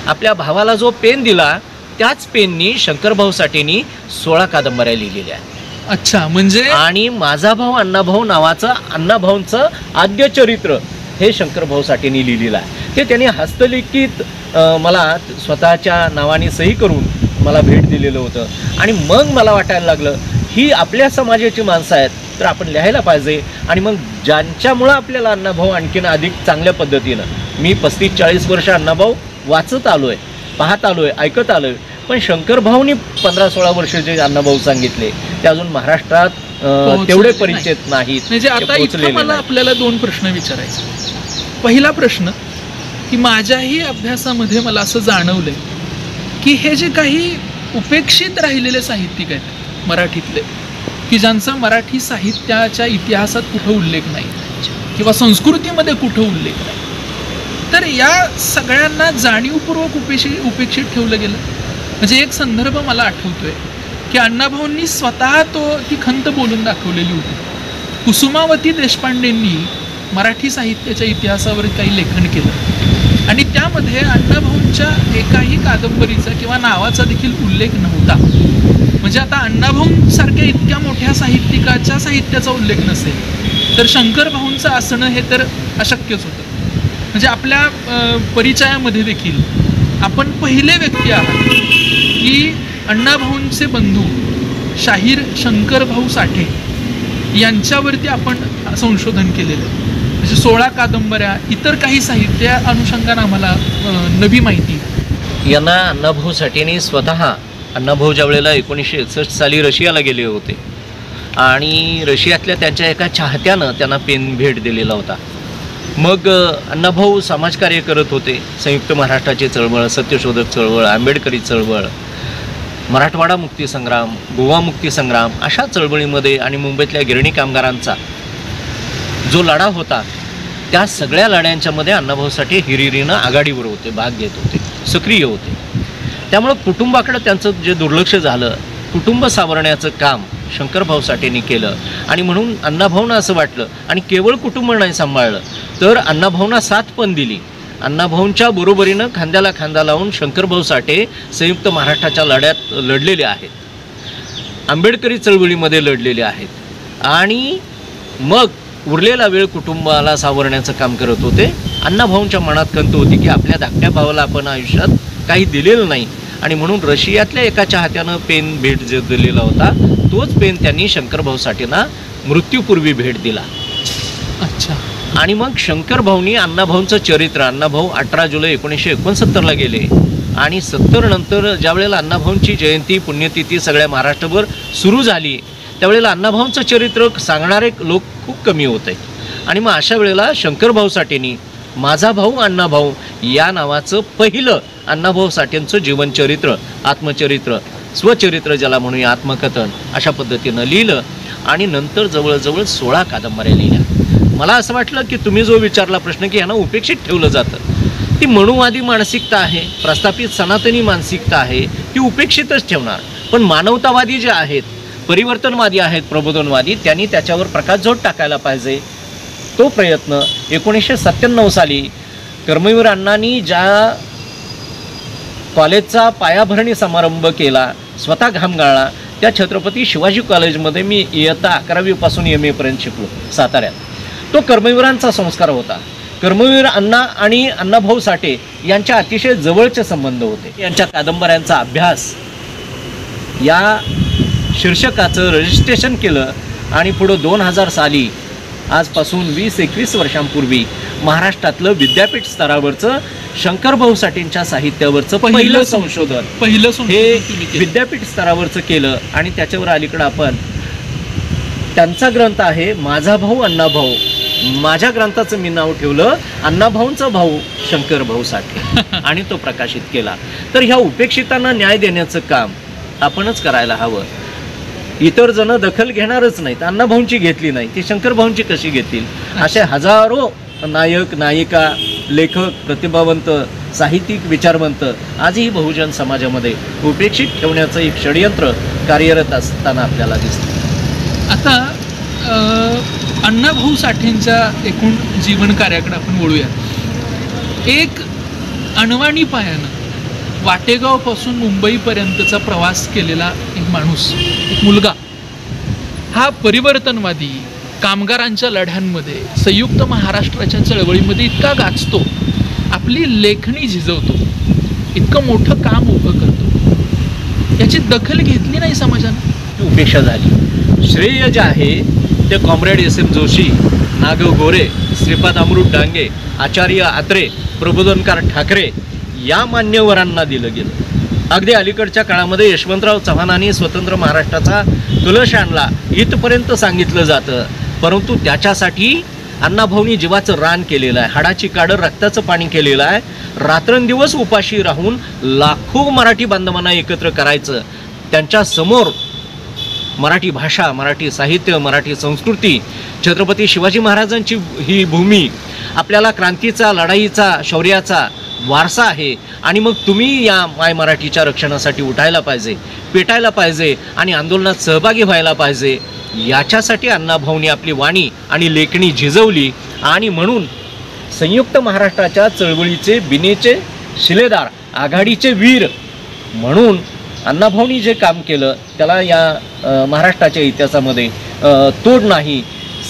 आपल्या भावाला जो पेन दिला त्याच पेननी शंकरभाऊ साठेंनी 16 कादंबऱ्या लिहिलेल्या आहेत. अच्छा, म्हणजे आणि माझा भाऊ अण्णाभाऊ नावाचं अण्णाभाऊंचं आद्य चरित्र हे शंकरभाऊ साठेंनी लिहिलेलं आहे. ते त्यांनी हस्तलिखित मला स्वतःच्या नावाने सही करून मला भेट दिलेलं होतं. आणि मग मला वाटायला लागलं ही आपल्या समाजाची माणसं आहेत तर आपण लिहायला पाहिजे. आणि मग ज्यांच्यामुळं आपल्याला अण्णाभाऊ आणखीन अधिक चांगल्या पद्धतीनं, मी 35-40 वर्ष अण्णाभाऊ वाचत आलो आहे, पाहत आलो आहे, ऐकत आलो आहे, पण शंकरभाऊंनी 15-16 वर्ष जे अण्णाभाऊ सांगितले ते अजून महाराष्ट्रात तेवढे परिचित नाहीत. म्हणजे आता इथं मला आपल्याला 2 प्रश्न विचारायचे. पहिला प्रश्न की माझ्याही अभ्यासामध्ये मला असं जाणवलंय की हे जे काही उपेक्षित राहिलेले साहित्यिक आहेत मराठीतले, की ज्यांचा मराठी साहित्याच्या इतिहासात कुठं उल्लेख नाही किंवा संस्कृतीमध्ये कुठं उल्लेख नाही, तर या सगळ्यांना जाणीवपूर्वक उपेक्षित ठेवलं गेलं. म्हणजे एक संदर्भ मला आठवतोय की अण्णाभाऊंनी स्वतः ती खंत बोलून दाखवलेली होती. कुसुमावती देशपांडेंनी मराठी साहित्याच्या इतिहासावर काही लेखन केलं आणि त्यामध्ये अण्णाभाऊंच्या एकाही कादंबरीचा किंवा नावाचा देखील उल्लेख नव्हता. म्हणजे आता अण्णाभाऊंसारख्या इतक्या मोठ्या साहित्यिकाच्या साहित्याचा उल्लेख नसेल तर शंकरभाऊंचं असणं हे तर अशक्यच होतं. म्हणजे आपल्या परिचयामध्ये देखील आपण पहिले व्यक्ती आहात की अण्णाभाऊंचे बंधू शाहीर शंकरभाऊ साठे यांच्यावरती आपण संशोधन केलेलं आहे. म्हणजे 16 कादंबऱ्या, इतर काही साहित्य अनुषंगाने आम्हाला नवी माहिती. यांना अण्णाभाऊ साठेंनी स्वतः, अण्णाभाऊ ज्या वेळेला 1961 साली रशियाला गेले होते आणि रशियातल्या त्यांच्या एका चाहत्यानं त्यांना पेन भेट दिलेला होता. मग अण्णाभाऊ समाजकार्य करत होते. संयुक्त महाराष्ट्राची चळवळ, सत्यशोधक चळवळ, आंबेडकरी चळवळ, मराठवाडा मुक्तीसंग्राम, गोवा मुक्तीसंग्राम अशा चळवळीमध्ये आणि मुंबईतल्या गिरणी कामगारांचा जो लढा होता त्या सगळ्या लढ्यांच्यामध्ये अण्णाभाऊ साठे हिरिरीनं आघाडीवर होते, भाग घेत होते, सक्रिय होते. त्यामुळं कुटुंबाकडं त्यांचं जे दुर्लक्ष झालं, कुटुंब सावरण्याचं काम शंकरभाऊ साठेंनी केलं आणि म्हणून अण्णाभाऊंना असं वाटलं आणि केवळ कुटुंब नाही सांभाळलं तर अण्णाभाऊंना साथ पण दिली. अण्णाभाऊंच्या बरोबरीनं खांद्याला खांदा लावून शंकरभाऊ साठे संयुक्त महाराष्ट्राच्या लढ्यात लढलेले आहेत, आंबेडकरी चळवळीमध्ये लढलेले आहेत आणि मग उरलेला वेळ कुटुंबाला सावरण्याचं काम करत होते. अण्णाभाऊंच्या मनात खंत होती की आपल्या धाकट्या भावाला आपण आयुष्यात काही दिलेलं नाही आणि म्हणून रशियातल्या एका चाहत्यानं पेन भेट जे दिलेला होता तोच पेन त्यांनी शंकरभाऊ साठेंना मृत्यूपूर्वी भेट दिला. अच्छा. आणि मग शंकरभाऊंनी अण्णाभाऊंचं चरित्र, अण्णाभाऊ 18 जुलै 1969ला गेले आणि 70 नंतर ज्या वेळेला अण्णाभाऊंची जयंती, पुण्यतिथी सगळ्या महाराष्ट्रभर सुरू झाली त्यावेळेला अण्णाभाऊंचं चरित्र सांगणारे लोक खूप कमी होते आणि मग अशा वेळेला शंकरभाऊ साठेंनी माझा भाऊ अण्णाभाऊ या नावाचं पहिलं अण्णाभाऊ साठेंचं जीवनचरित्र, आत्मचरित्र, स्वचरित्र ज्याला म्हणूया, आत्मकथन अशा पद्धतीनं लिहिलं आणि नंतर जवळजवळ 16 कादंबऱ्या लिहिल्या. मला असं वाटलं की तुम्ही जो विचारला प्रश्न की यांना उपेक्षित ठेवलं जातं, ती मनुवादी मानसिकता आहे, प्रस्थापित सनातनी मानसिकता आहे, ती उपेक्षितच ठेवणार. पण मानवतावादी जे आहेत, परिवर्तनवादी आहेत, प्रबोधनवादी, त्यांनी त्याच्यावर प्रकाशझोत टाकायला पाहिजे. तो प्रयत्न 1997 साली कर्मवीर अण्णांनी ज्या कॉलेजचा पायाभरणी समारंभ केला, स्वतः घाम गाळला, त्या छत्रपती शिवाजी कॉलेजमध्ये मी इयत्ता 11वीपासून MA पर्यंत शिकलो साताऱ्यात. तो कर्मवीरांचा संस्कार होता. कर्मवीर अण्णा आणि अण्णाभाऊ साठे यांच्या अतिशय जवळचे संबंध होते. यांच्या कादंबऱ्यांचा अभ्यास या शीर्षकाचं रजिस्ट्रेशन केलं आणि पुढं 2000 साली आजपासून 20-21 वर्षांपूर्वी महाराष्ट्रातलं विद्यापीठ स्तरावरचं शंकरभाऊ साठेंच्या साहित्यावरचं पहिलं संशोधन हे विद्यापीठ स्तरावरचं केलं. आणि त्याच्यावर अलीकडं आपण त्यांचा ग्रंथ आहे माझा भाऊ अण्णाभाऊ, माझ्या ग्रंथाचं मी नाव ठेवलं अण्णाभाऊंचा भाऊ शंकरभाऊ साठे आणि तो प्रकाशित केला. तर ह्या उपेक्षितांना न्याय देण्याचं काम आपणच करायला हवं. इतर जण दखल घेणारच नाहीत. अण्णाभाऊंची घेतली नाही, ती शंकरभाऊंची कशी घेतील? असे हजारो नायक नायिका लेखक प्रतिभावंत साहित्यिक विचारवंत आजही बहुजन समाजामध्ये उपेक्षित ठेवण्याचं एक षडयंत्र कार्यरत असताना आपल्याला दिसतं. आता अण्णाभाऊ साठेंच्या एकूण जीवन कार्याकडे आपण वळूया. एक अणवाणी पायानं वाटेगावपासून मुंबईपर्यंतचा प्रवास केलेला एक माणूस, एक मुलगा, हा परिवर्तनवादी कामगारांच्या लढ्यांमध्ये संयुक्त महाराष्ट्राच्या चळवळीमध्ये इतका गाजतो, आपली लेखणी झिजवतो, इतकं मोठं काम उभं करतो, याची दखल घेतली नाही समाजानं, उपेक्षा झाली. श्रेय जे आहे ते कॉम्रेड एस.एम. जोशी, नागव गोरे, श्रीपाद अमृत डांगे, आचार्य आत्रे, प्रबोधनकार ठाकरे या मान्यवरांना दिलं गेलं. अगदी अलीकडच्या काळामध्ये यशवंतराव चव्हाणांनी स्वतंत्र महाराष्ट्राचा कलश आणला इथपर्यंत सांगितलं जातं. परंतु त्याच्यासाठी अण्णाभाऊंनी जीवाचं रान केलेलं आहे, हाडाची काढं रक्ताचं पाणी केलेलं आहे. रात्रंदिवस उपाशी राहून लाखो मराठी बांधवांना एकत्र करायचं. त्यांच्या समोर मराठी भाषा, मराठी साहित्य, मराठी संस्कृती, छत्रपती शिवाजी महाराजांची ही भूमी, आपल्याला क्रांतीचा, लढाईचा, शौर्याचा वारसा आहे. आणि मग तुम्ही या माय मराठीच्या रक्षणासाठी उठायला पाहिजे, पेटायला पाहिजे आणि आंदोलनात सहभागी व्हायला पाहिजे. याच्यासाठी अण्णाभाऊंनी आपली वाणी आणि लेखणी झिजवली. आणि म्हणून संयुक्त महाराष्ट्राच्या चळवळीचे बिनेचे शिलेदार, आघाडीचे वीर म्हणून अण्णाभाऊंनी जे काम केलं त्याला या महाराष्ट्राच्या इतिहासामध्ये तोड नाही.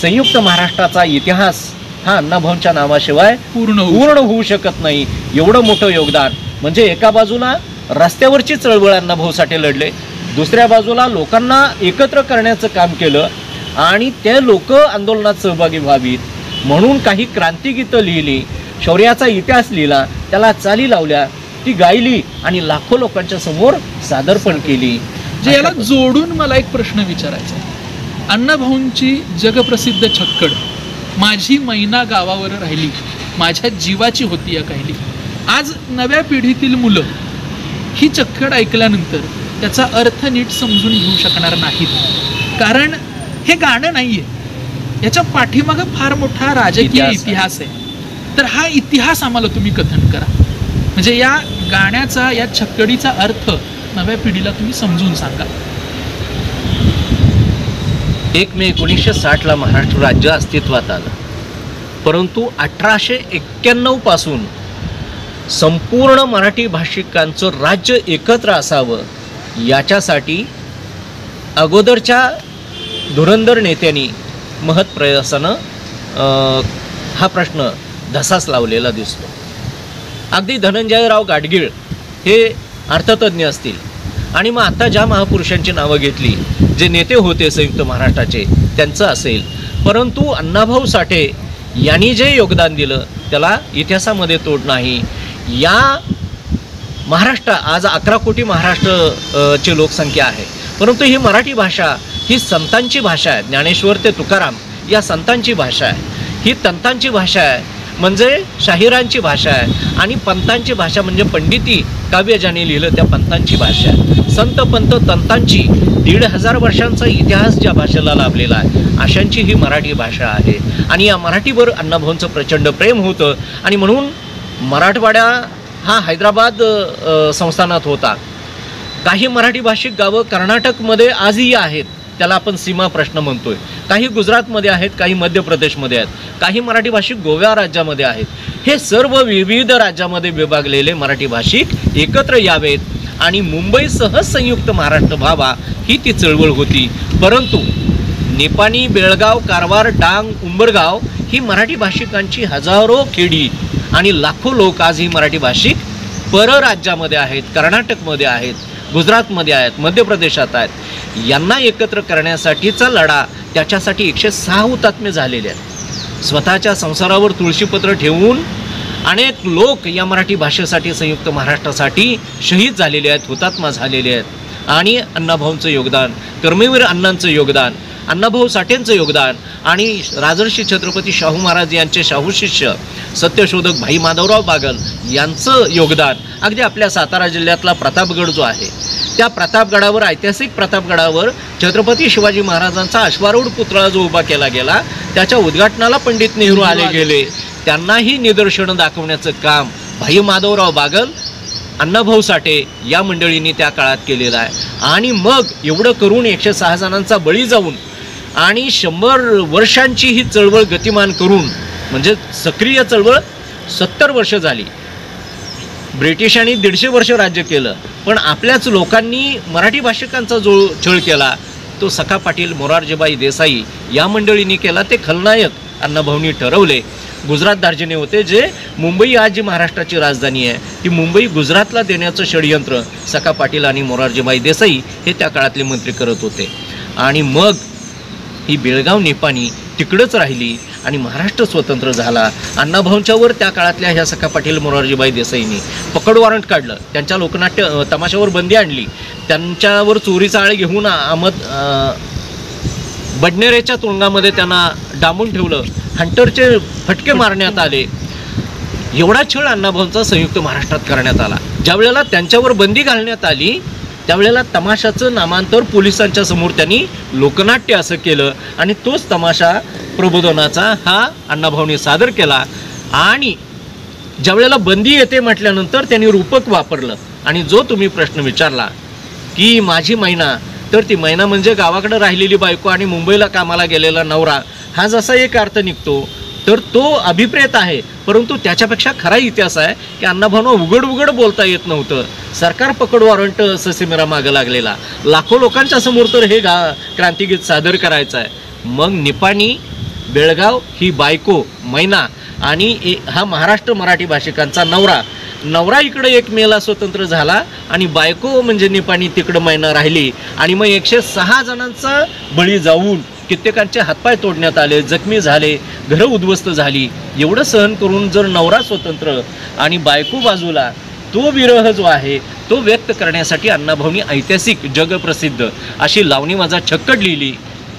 संयुक्त महाराष्ट्राचा इतिहास हा अण्णाभाऊंच्या नावाशिवाय पूर्ण होऊ शकत नाही. एवढं मोठं योगदान म्हणजे एका बाजूला रस्त्यावरची चळवळ अण्णाभाऊ साठे लढले, दुसऱ्या बाजूला लोकांना एकत्र करण्याचं काम केलं आणि ते लोक आंदोलनात सहभागी व्हावीत म्हणून काही क्रांतिगीतं लिहिली, शौर्याचा इतिहास लिहिला, त्याला चाली लावल्या, ती गायली आणि लाखो लोकांच्या समोर सादरपण केली. जे याला जोडून मला एक प्रश्न विचारायचा आहे. अण्णाभाऊंची जगप्रसिद्ध छक्कड माझी मैना गावावर राहिली, माझ्या जीवाची होती या काहिली. आज नव्या पिढीतील मुलं ही चक्कड ऐकल्यानंतर त्याचा अर्थ नीट समजून घेऊ शकणार नाहीत. कारण हे गाणं नाहीये, याच्या पाठीमागं फार मोठा राजकीय इतिहास आहे. तर हा इतिहास आम्हाला तुम्ही कथन करा, म्हणजे या गाण्याचा, या छक्कडीचा अर्थ नव्या पिढीला तुम्ही समजून सांगा. 1 मे 1960 महाराष्ट्र राज्य अस्तित्वात आलं. परंतु 1891 पासून संपूर्ण मराठी भाषिकांचं राज्य एकत्र असावं याच्यासाठी अगोदरच्या धुरंधर नेत्यांनी महत्प्रयासानं हा प्रश्न धसास लावलेला दिसतो. अगदी धनंजयराव गाडगीळ हे अर्थतज्ञ असतील आणि मग आता ज्या महापुरुषांची नावं घेतली, जे नेते होते संयुक्त महाराष्ट्राचे, त्यांचं असेल. परंतु अण्णाभाऊ साठे यांनी जे योगदान दिलं त्याला इतिहासामध्ये तोड नाही. या महाराष्ट्र आज 11 कोटी महाराष्ट्राची लोकसंख्या आहे, परंतु ही मराठी भाषा ही संतांची भाषा आहे. ज्ञानेश्वर ते तुकाराम या संतांची भाषा आहे, ही तंतांची भाषा आहे, म्हणजे शाहिरांची भाषा आहे. आणि पंतांची भाषा म्हणजे पंडिती काव्य ज्याने लिहिलं त्या पंतांची भाषा आहे. संत पंत तंतांची 1500 वर्षांचा इतिहास ज्या भाषेला लाभलेला आहे अशांची ही मराठी भाषा आहे. आणि या मराठीवर अण्णाभाऊंचं प्रचंड प्रेम होतं. आणि म्हणून मराठवाडा हा हैदराबाद संस्थानात होता. काही मराठी भाषिक गावं कर्नाटकमध्ये आजही आहेत, त्याला आपण सीमा प्रश्न म्हणतोय. काही गुजरातमध्ये आहेत, काही मध्य प्रदेशमध्ये आहेत, काही मराठी भाषिक गोवा राज्यामध्ये आहेत. हे सर्व विविध राज्यामध्ये विभागलेले मराठी भाषिक एकत्र यावेत आणि मुंबईसह संयुक्त महाराष्ट्र व्हावा ही ती चळवळ होती. परंतु निपाणी, बेळगाव, कारवार, डांग, उंबरगाव ही मराठी भाषिकांची हजारो खेडी आणि लाखो लोक आज ही मराठी भाषिक परराज्यामध्ये आहेत, कर्नाटकमध्ये आहेत, गुजरातमध्ये आहेत, मध्य प्रदेशात आहेत. यांना एकत्र करण्यासाठीचा लढा, त्याच्यासाठी 106 हुतात्मे झालेले आहेत. स्वतःच्या संसारावर तुळशीपत्र ठेवून अनेक लोक या मराठी भाषेसाठी, संयुक्त महाराष्ट्रासाठी शहीद झालेले आहेत, हुतात्मा झालेले आहेत. आणि अण्णाभाऊंचं योगदान, कर्मवीर अण्णांचं योगदान, अण्णाभाऊ साठेंचं योगदान आणि राजर्षी छत्रपती शाहू महाराज यांचे शाहू शिष्य सत्यशोधक भाई माधवराव बागल यांचं योगदान, अगदी आपल्या सातारा जिल्ह्यातला प्रतापगड जो आहे, त्या प्रतापगडावर, ऐतिहासिक प्रतापगडावर छत्रपती शिवाजी महाराजांचा अश्वारूढ पुतळा जो उभा केला गेला, त्याच्या उद्घाटनाला पंडित नेहरू आले गेले. त्यांनाही निदर्शनं दाखवण्याचं काम भाई माधवराव बागल, अण्णाभाऊ साठे या मंडळींनी त्या काळात केलेलं आहे. आणि मग एवढं करून 106 जणांचा बळी जाऊन आणि 100 वर्षांची ही चळवळ गतिमान करून, म्हणजे सक्रिय चळवळ 70 वर्ष झाली. ब्रिटिशांनी 150 वर्ष राज्य केलं, पण आपल्याच लोकांनी मराठी भाषिकांचा जो छळ केला तो सखा पाटील, मोरारजीभाई देसाई या मंडळींनी केला. ते खलनायक अण्णाभाऊंनी ठरवले. गुजरात दार्जिने होते, जे मुंबई आज जी महाराष्ट्राची राजधानी आहे ती मुंबई गुजरातला देण्याचं षडयंत्र सखा पाटील आणि मोरारजीभाई देसाई हे त्या काळातले मंत्री करत होते. आणि मग ही बेळगाव निपाणी तिकडंच राहिली आणि महाराष्ट्र स्वतंत्र झाला. अण्णाभाऊंच्यावर त्या काळातल्या ह्या सखा पाटील, मोरारजीभाई देसाईंनी पकड वॉरंट काढलं, त्यांच्या लोकनाट्य तमाशावर बंदी आणली, त्यांच्यावर चोरीचा आळ घेऊन बडनेरेच्या तुरुंगामध्ये त्यांना डांबून ठेवलं, हंटरचे फटके मारण्यात आले. एवढा छळ अण्णाभाऊंचा संयुक्त महाराष्ट्रात करण्यात आला. ज्यावेळेला त्यांच्यावर बंदी घालण्यात आली त्यावेळेला तमाशाचं नामांतर पोलिसांच्या समोर त्यांनी लोकनाट्य असं केलं आणि तोच तमाशा प्रबोधनाचा हा अण्णाभाऊंनी सादर केला. आणि ज्यावेळेला बंदी येते म्हटल्यानंतर त्यांनी रूपक वापरलं. आणि जो तुम्ही प्रश्न विचारला की माझी मैना, तर ती मैना म्हणजे गावाकडे राहिलेली बायको आणि मुंबईला कामाला गेलेला नवरा, हा जसा एक अर्थ निघतो तर तो अभिप्रेत आहे. परंतु त्याच्यापेक्षा खरा इतिहास आहे की अण्णाभाऊंना उघड बोलता येत नव्हतं. सरकार पकड वॉरंट ससेमिरा मागं लागलेला, लाखो लोकांच्या समोर तर हे क्रांतिगीत सादर करायचं आहे. मग निपाणी, बेळगाव ही बायको मैना आणि हा महाराष्ट्र मराठी भाषिकांचा नवरा इकडे 1 मेला स्वतंत्र झाला आणि बायको म्हणजे निपाणी तिकडं मैना राहिली. आणि मग 106 जणांचा बळी जाऊन कित्येकांचे हातपाय तोडण्यात आले, जखमी झाले, घरं उद्ध्वस्त झाली. एवढं सहन करून जर नवरा स्वतंत्र आणि बायको बाजूला, तो विरह जो आहे तो व्यक्त करण्यासाठी अण्णाभाऊंनी ऐतिहासिक जगप्रसिद्ध अशी लावणी माझा छक्कड लिहिली.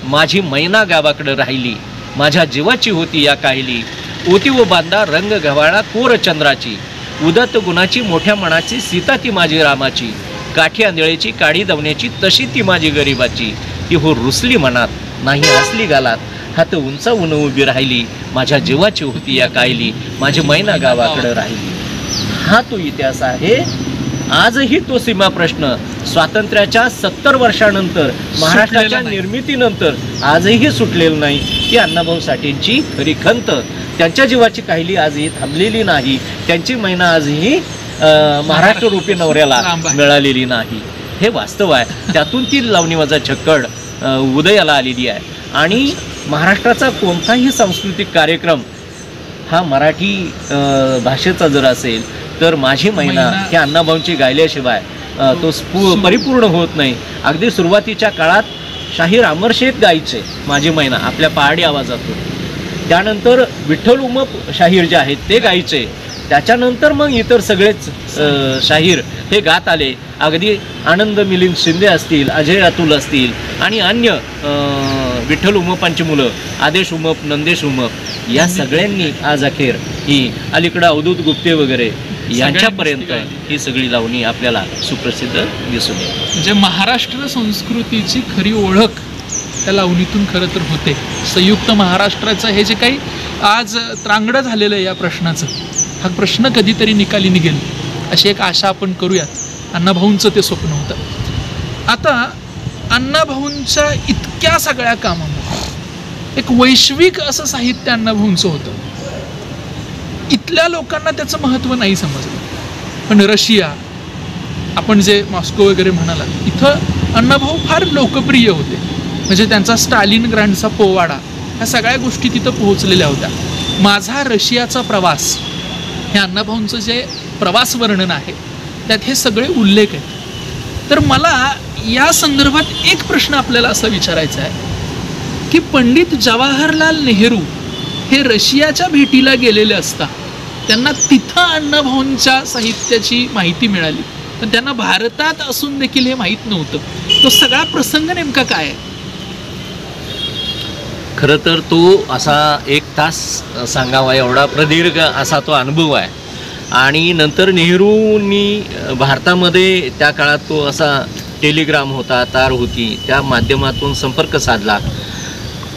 माझी मैना गावाकडे राहिली, माझ्या जीवाची होती या काहिली, ओती व बांधा रंग गव्हाळा कोर चंद्राची, उदत गुणाची मोठ्या मनाची सीता ती माझी रामाची, काठी आंधळेची काडी दवण्याची तशी ती माझी गरिबाची, ती हो रुसली मनात नाही हसली गालात, हात उंचावून उभी राहिली, माझ्या जीवाची होती या कायली, माझी मैना गावाकडे राहिली. हा तो इतिहास आहे. आजही तो सीमा प्रश्न स्वातंत्र्याच्या 70 वर्षानंतर, महाराष्ट्राच्या निर्मितीनंतर आजही सुटलेला नाही. ती अण्णाभाऊ साठेंची खरी खंत, त्यांच्या जीवाची काहिली आजही थांबलेली नाही, त्यांची मैना आजही महाराष्ट्र रूपी नवऱ्याला मिळालेली नाही. हे वास्तव आहे. त्यातून ती लावणी माझा छक्कड उदयाला आलेली आहे. आणि महाराष्ट्राचा कोणताही सांस्कृतिक कार्यक्रम हा मराठी भाषेचा जर असेल तर माझी मैना ह्या अण्णाभाऊंची गायल्याशिवाय तो परिपूर्ण होत नाही. अगदी सुरुवातीच्या काळात शाहीर अमरशेख गायचे माझी मैना आपल्या पहाडी आवाजातून, त्यानंतर विठ्ठल उमप शाहीर जे आहेत ते गायचे, त्याच्यानंतर मग इतर सगळेच शाहीर हे गात आले. अगदी आनंद मिलिंद शिंदे असतील, अजय अतुल असतील आणि अन्य विठ्ठल उमपांची मुलं आदेश उमप, नंदेश उमप या सगळ्यांनी आज अखेर ही अलीकडं अवधूत गुप्ते वगैरे यांच्यापर्यंत ही सगळी लावणी आपल्याला सुप्रसिद्ध दिसून येते. म्हणजे महाराष्ट्र संस्कृतीची खरी ओळख त्या लावणीतून खरं तर होते. संयुक्त महाराष्ट्राचं हे जे काही आज त्रांगडं झालेलं आहे या प्रश्नाचं, हा प्रश्न कधीतरी निकाली निघेल अशी एक आशा आपण करूयात. अण्णाभाऊंचं ते स्वप्न होतं. आता अण्णाभाऊंच्या इतक्या सगळ्या कामामध्ये एक वैश्विक असं साहित्य अण्णाभाऊंचं होतं. इथल्या लोकांना त्याचं महत्त्व नाही समजलं, पण रशिया, आपण जे मॉस्को वगैरे म्हणाला, इथं अण्णाभाऊ फार लोकप्रिय होते. म्हणजे त्यांचा स्टालिन ग्रँडचा पोवाडा, ह्या सगळ्या गोष्टी तिथं पोहोचलेल्या होत्या. माझा रशियाचा प्रवास हे अण्णाभाऊंचं जे प्रवास वर्णन आहे त्यात हे सगळे उल्लेख आहेत. तर मला या संदर्भात एक प्रश्न आपल्याला असा विचारायचा आहे की पंडित जवाहरलाल नेहरू हे रशियाच्या भेटीला गेलेले असता त्यांना तिथं अण्णाभाऊंच्या साहित्याची माहिती मिळाली, पण त्यांना भारतात असून देखील हे माहीत नव्हतं. तो सगळा प्रसंग नेमका काय आहे? खरं तर तो असा 1 तास सांगावा एवढा प्रदीर्घ असा तो अनुभव आहे. आणि नंतर नेहरूंनी भारतामध्ये त्या काळात तो असा टेलिग्राम होता, तार होती, त्या माध्यमातून संपर्क साधला.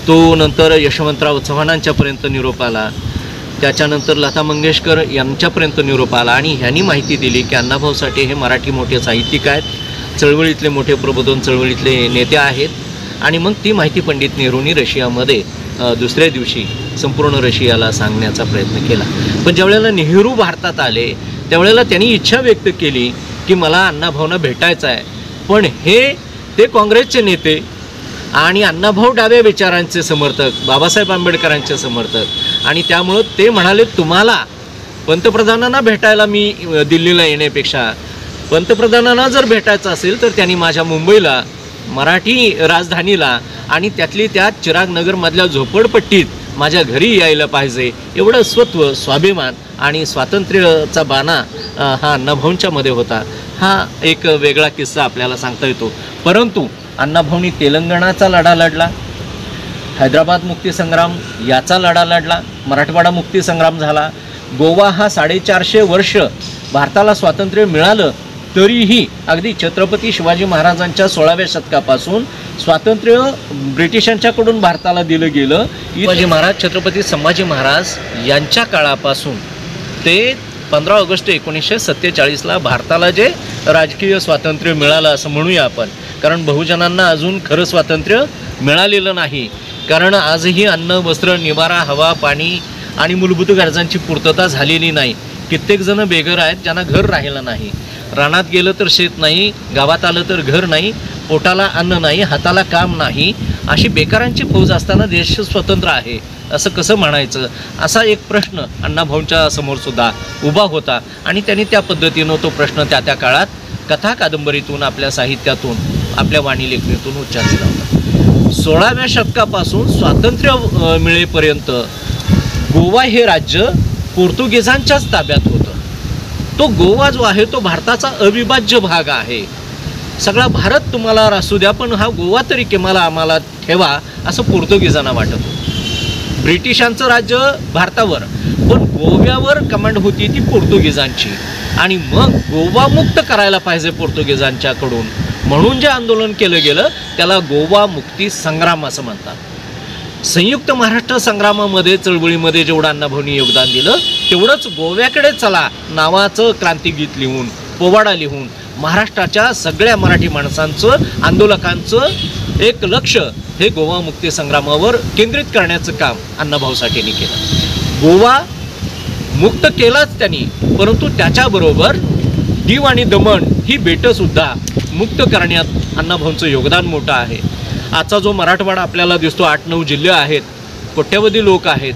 तो नंतर यशवंतराव चव्हाणांच्यापर्यंत निरोप आला, त्याच्यानंतर लता मंगेशकर यांच्यापर्यंत निरोप आला आणि ह्यांनी माहिती दिली की अण्णाभाऊ साठे हे मराठी मोठे साहित्यिक आहेत, चळवळीतले मोठे प्रबोधन चळवळीतले नेते आहेत. आणि मग ती माहिती पंडित नेहरूंनी रशियामध्ये दुसऱ्या दिवशी संपूर्ण रशियाला सांगण्याचा प्रयत्न केला. पण ज्यावेळेला नेहरू भारतात आले त्यावेळेला त्यांनी इच्छा व्यक्त केली की मला अण्णाभाऊंना भेटायचं आहे. पण ते काँग्रेसचे नेते आणि अण्णाभाऊ डाव्या विचारांचे समर्थक, बाबासाहेब आंबेडकरांचे समर्थक, आणि त्यामुळं ते म्हणाले तुम्हाला पंतप्रधानांना भेटायला मी दिल्लीला येण्यापेक्षा पंतप्रधानांना जर भेटायचं असेल तर त्यांनी माझ्या मुंबईला मराठी राजधानीला आणि त्यातली त्या चिरागनगरमधल्या झोपडपट्टीत माझ्या घरी यायला पाहिजे. एवढं स्वत्व, स्वाभिमान आणि स्वातंत्र्याचा बाणा हा अण्णाभाऊंच्यामध्ये होता. हा एक वेगळा किस्सा आपल्याला सांगता येतो. परंतु अण्णाभाऊंनी तेलंगणाचा लढा लढला, हैदराबाद मुक्तीसंग्राम याचा लढा लढला, मराठवाडा मुक्तीसंग्राम झाला. गोवा हा 450 वर्ष भारताला स्वातंत्र्य मिळालं तरीही अगदी छत्रपती शिवाजी महाराजांच्या 16व्या शतकापासून स्वातंत्र्य ब्रिटिशांच्याकडून भारताला दिलं गेलं. शिवाजी महाराज, छत्रपती संभाजी महाराज यांच्या काळापासून ते 15 ऑगस्ट 1947ला भारताला जे राजकीय स्वातंत्र्य मिळालं असं म्हणूया आपण, कारण बहुजनांना अजून खरं स्वातंत्र्य मिळालेलं नाही. कारण आजही अन्न, वस्त्र, निवारा, हवा, पाणी आणि मूलभूत गरजांची पूर्तता झालेली नाही. कित्येक जण बेघर आहेत ज्यांना घर राहिलं नाही. रानात गेलं तर शेत नाही, गावात आलं तर घर नाही, पोटाला अन्न नाही, हाताला काम नाही, अशी बेकारांची फौज असताना देश स्वतंत्र आहे असं कसं म्हणायचं, असा एक प्रश्न अण्णाभाऊंच्या समोर सुद्धा उभा होता. आणि त्यांनी त्या पद्धतीनं तो प्रश्न त्या काळात कथा कादंबरीतून, आपल्या साहित्यातून, आपल्या वाणी लेखणीतून उच्चारलेला होता. 16व्या शतकापासून स्वातंत्र्य मिळेपर्यंत गोवा हे राज्य पोर्तुगीजांच्याच ताब्यात होतं. तो गोवा जो आहे तो भारताचा अविभाज्य भाग आहे. सगळा भारत तुम्हाला असू द्या पण हा गोवा तरी किमान आम्हाला ठेवा असं पोर्तुगीजांना वाटत होतं. ब्रिटिशांचं राज्य भारतावर, पण गोव्यावर कमांड होती ती पोर्तुगीजांची. आणि मग गोवा मुक्त करायला पाहिजे पोर्तुगीजांच्याकडून म्हणून जे आंदोलन केलं गेलं त्याला गोवा मुक्ती संग्राम असं म्हणतात. संयुक्त महाराष्ट्र संग्रामामध्ये, चळवळीमध्ये जेवढं अण्णाभाऊंनी योगदान दिलं तेवढंच गोव्याकडे चला नावाचं क्रांतिगीत लिहून, पोवाडा लिहून महाराष्ट्राच्या सगळ्या मराठी माणसांचं, आंदोलकांचं एक लक्ष हे गोवा मुक्ती संग्रामावर केंद्रित करण्याचं काम अण्णाभाऊ साठेंनी केलं. गोवा मुक्त केलाच त्यांनी, परंतु त्याच्याबरोबर दीव आणि दमण ही बेटंसुद्धा मुक्त करण्यात अण्णाभाऊंचं योगदान मोठं आहे. आजचा जो मराठवाडा आपल्याला दिसतो, 8-9 जिल्हे आहेत, कोट्यवधी लोक आहेत,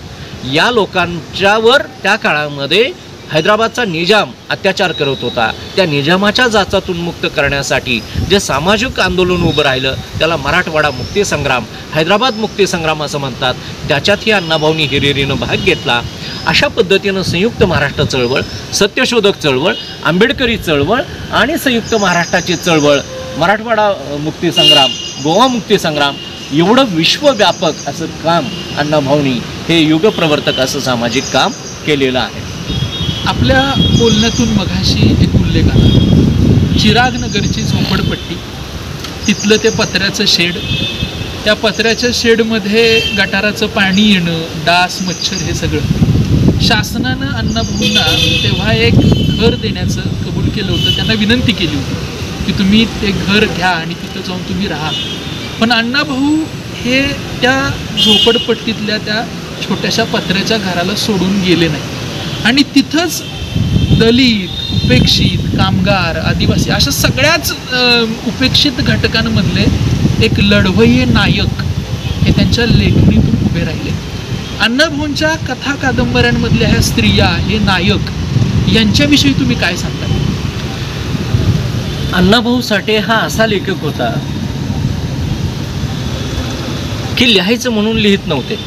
या लोकांच्यावर त्या काळामध्ये हैदराबादचा निजाम अत्याचार करत होता. त्या निजामाच्या जाचातून मुक्त करण्यासाठी जे सामाजिक आंदोलन उभं राहिलं त्याला मराठवाडा मुक्ती संग्राम, हैदराबाद मुक्ती संग्राम असं म्हणतात. त्याच्यातही अण्णाभाऊंनी हिरिरीनं भाग घेतला. अशा पद्धतीनं संयुक्त महाराष्ट्र चळवळ, सत्यशोधक चळवळ, आंबेडकरी चळवळ आणि संयुक्त महाराष्ट्राची चळवळ, मराठवाडा मुक्ती संग्राम, गोवा मुक्ती संग्राम एवढं विश्वव्यापक असं काम अण्णाभाऊंनी हे युगप्रवर्तक असं सामाजिक काम केलेलं आहे. आपल्या बोलण्यातून मघाशी एक उल्लेख आला, चिरागनगरची झोपडपट्टी, तिथलं ते पत्र्याचं शेड, त्या पत्र्याच्या शेडमध्ये गटाराचं पाणी येणं, डास, मच्छर हे सगळं. शासनानं अण्णाभाऊंना तेव्हा एक घर देण्याचं कबूल केलं होतं. त्यांना विनंती केली होती की तुम्ही ते घर घ्या आणि तिथं जाऊन तुम्ही राहा. पण अण्णाभाऊ हे त्या झोपडपट्टीतल्या त्या छोट्याशा पत्र्याच्या घराला सोडून गेले नाही आणि तिथंच दलित, उपेक्षित, कामगार, आदिवासी अशा सगळ्याच उपेक्षित घटकांमधले एक लढवय्ये नायक हे त्यांच्या लेखणीतून उभे राहिले. अण्णाभाऊंच्या कथा कादंबऱ्यांमधल्या ह्या स्त्रिया, हे नायक, यांच्याविषयी तुम्ही काय सांगता? अण्णाभाऊ साठे हा असा लेखक होता की लिहायचं म्हणून लिहित नव्हते.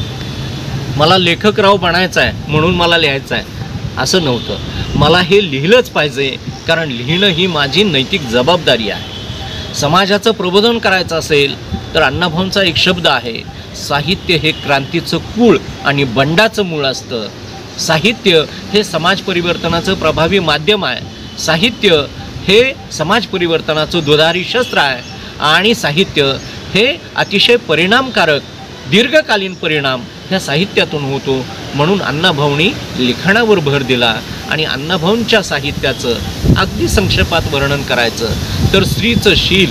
मला लेखकराव बनायचं आहे म्हणून मला लिहायचं आहे असं नव्हतं. मला हे लिहिलंच पाहिजे कारण लिहिणं ही माझी नैतिक जबाबदारी आहे. समाजाचं प्रबोधन करायचं असेल तर अण्णाभाऊंचा एक शब्द आहे, साहित्य हे क्रांतीचं कूळ आणि बंडाचं मूळ असतं. साहित्य हे समाज परिवर्तनाचं प्रभावी माध्यम आहे. साहित्य हे समाज परिवर्तनाचं दुधारी शस्त्र आहे आणि साहित्य हे अतिशय परिणामकारक दीर्घकालीन परिणाम ह्या साहित्यातून होतो. म्हणून अण्णाभाऊंनी लिखाणावर भर दिला आणि अण्णाभाऊंच्या साहित्याचं अगदी संक्षेपात वर्णन करायचं तर स्त्रीचं शील,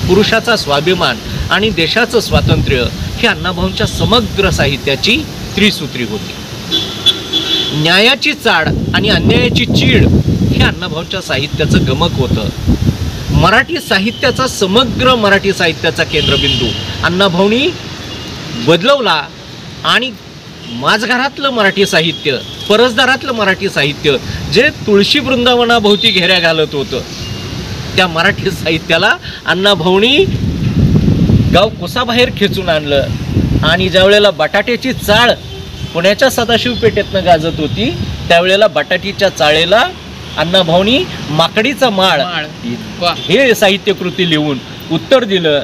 पुरुषाचा स्वाभिमान आणि देशाचं स्वातंत्र्य ही अण्णाभाऊंच्या समग्र साहित्याची त्रिसूत्री होती. न्यायाची चाड आणि अन्यायाची चीड हे अण्णाभाऊंच्या साहित्याचं गमक होतं. मराठी साहित्याचा समग्र मराठी साहित्याचा केंद्रबिंदू अण्णाभाऊंनी बदलवला आणि माझघरातलं मराठी साहित्य, परसदारातलं मराठी साहित्य जे तुळशी वृंदावनाभोवती घेऱ्या घालत होतं त्या मराठी साहित्याला अण्णाभाऊंनी गाव कुसाबाहेर खेचून आणलं. आणि ज्यावेळेला बटाट्याची चाळ पुण्याच्या सदाशिव पेठेतनं गाजत होती त्यावेळेला बटाटीच्या चाळेला अण्णाभाऊंनी माकडीचा माळ हे साहित्यकृती लिहून उत्तर दिलं.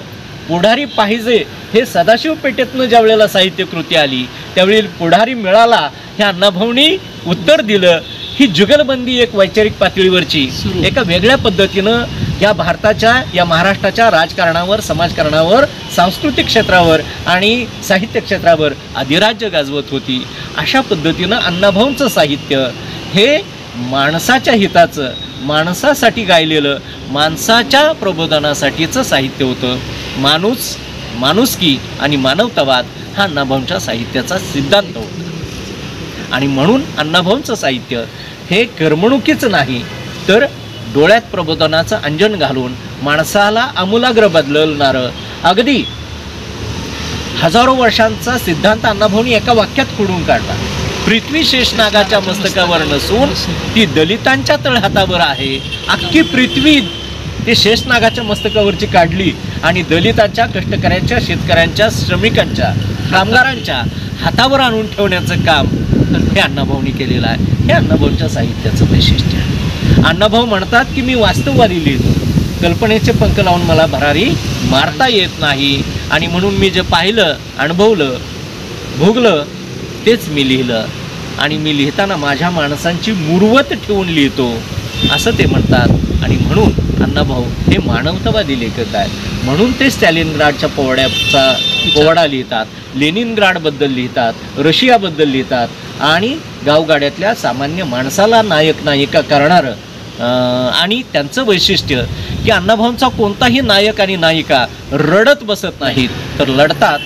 पुढारी पाहिजे हे सदाशिव पेठेतनं ज्या वेळेला साहित्यकृती आली त्यावेळी पुढारी मिळाला हे अण्णाभाऊंनी उत्तर दिलं. ही जुगलबंदी एक वैचारिक पातळीवरची एका वेगळ्या पद्धतीनं या भारताच्या, या महाराष्ट्राच्या राजकारणावर, समाजकारणावर, सांस्कृतिक क्षेत्रावर आणि साहित्य क्षेत्रावर अधिराज्य गाजवत होती. अशा पद्धतीनं अण्णाभाऊंचं साहित्य हे माणसाच्या हिताचं, माणसासाठी गायलेलं, माणसाच्या प्रबोधनासाठीचं साहित्य होतं. माणुसकी आणि मानवतावाद हा अण्णाभाऊंच्या साहित्याचा सिद्धांत होता. आणि म्हणून अण्णाभाऊंचं साहित्य हे करमणुकीचं नाही तर डोळ्यात प्रबोधनाचं अंजन घालून माणसाला आमूलाग्र बदलणारं, अगदी हजारो वर्षांचा सिद्धांत अण्णाभाऊंनी एका वाक्यात खोडून काढला. पृथ्वी शेषनागाच्या मस्तकावर नसून ती दलितांच्या तळहातावर आहे. अख्खी पृथ्वी ते शेषनागाच्या मस्तकावरची काढली आणि दलितांच्या, कष्टकऱ्यांच्या, शेतकऱ्यांच्या, श्रमिकांच्या, कामगारांच्या हातावर आणून ठेवण्याचं काम हे अण्णाभाऊंनी केलेलं आहे. हे अण्णाभाऊंच्या साहित्याचं वैशिष्ट्य आहे. अण्णाभाऊ म्हणतात की मी वास्तववादी लिहितो, कल्पनेचे पंख लावून मला भरारी मारता येत नाही आणि म्हणून मी जे पाहिलं, अनुभवलं, भोगलं तेच मी लिहिलं आणि मी लिहिताना माझ्या माणसांची मुरवत ठेवून लिहितो असं ते म्हणतात. आणि म्हणून अण्णाभाऊ हे मानवतावादी लेखक आहेत. म्हणून ते स्टॅलिनग्राडच्या पोवाडा लिहितात, लेनिनग्राडबद्दल लिहितात, रशियाबद्दल लिहितात आणि गावगाड्यातल्या सामान्य माणसाला नायक नायिका करणारं आणि त्यांचं वैशिष्ट्य की अण्णाभाऊंचा कोणताही नायक आणि नायिका रडत बसत नाहीत तर लढतात.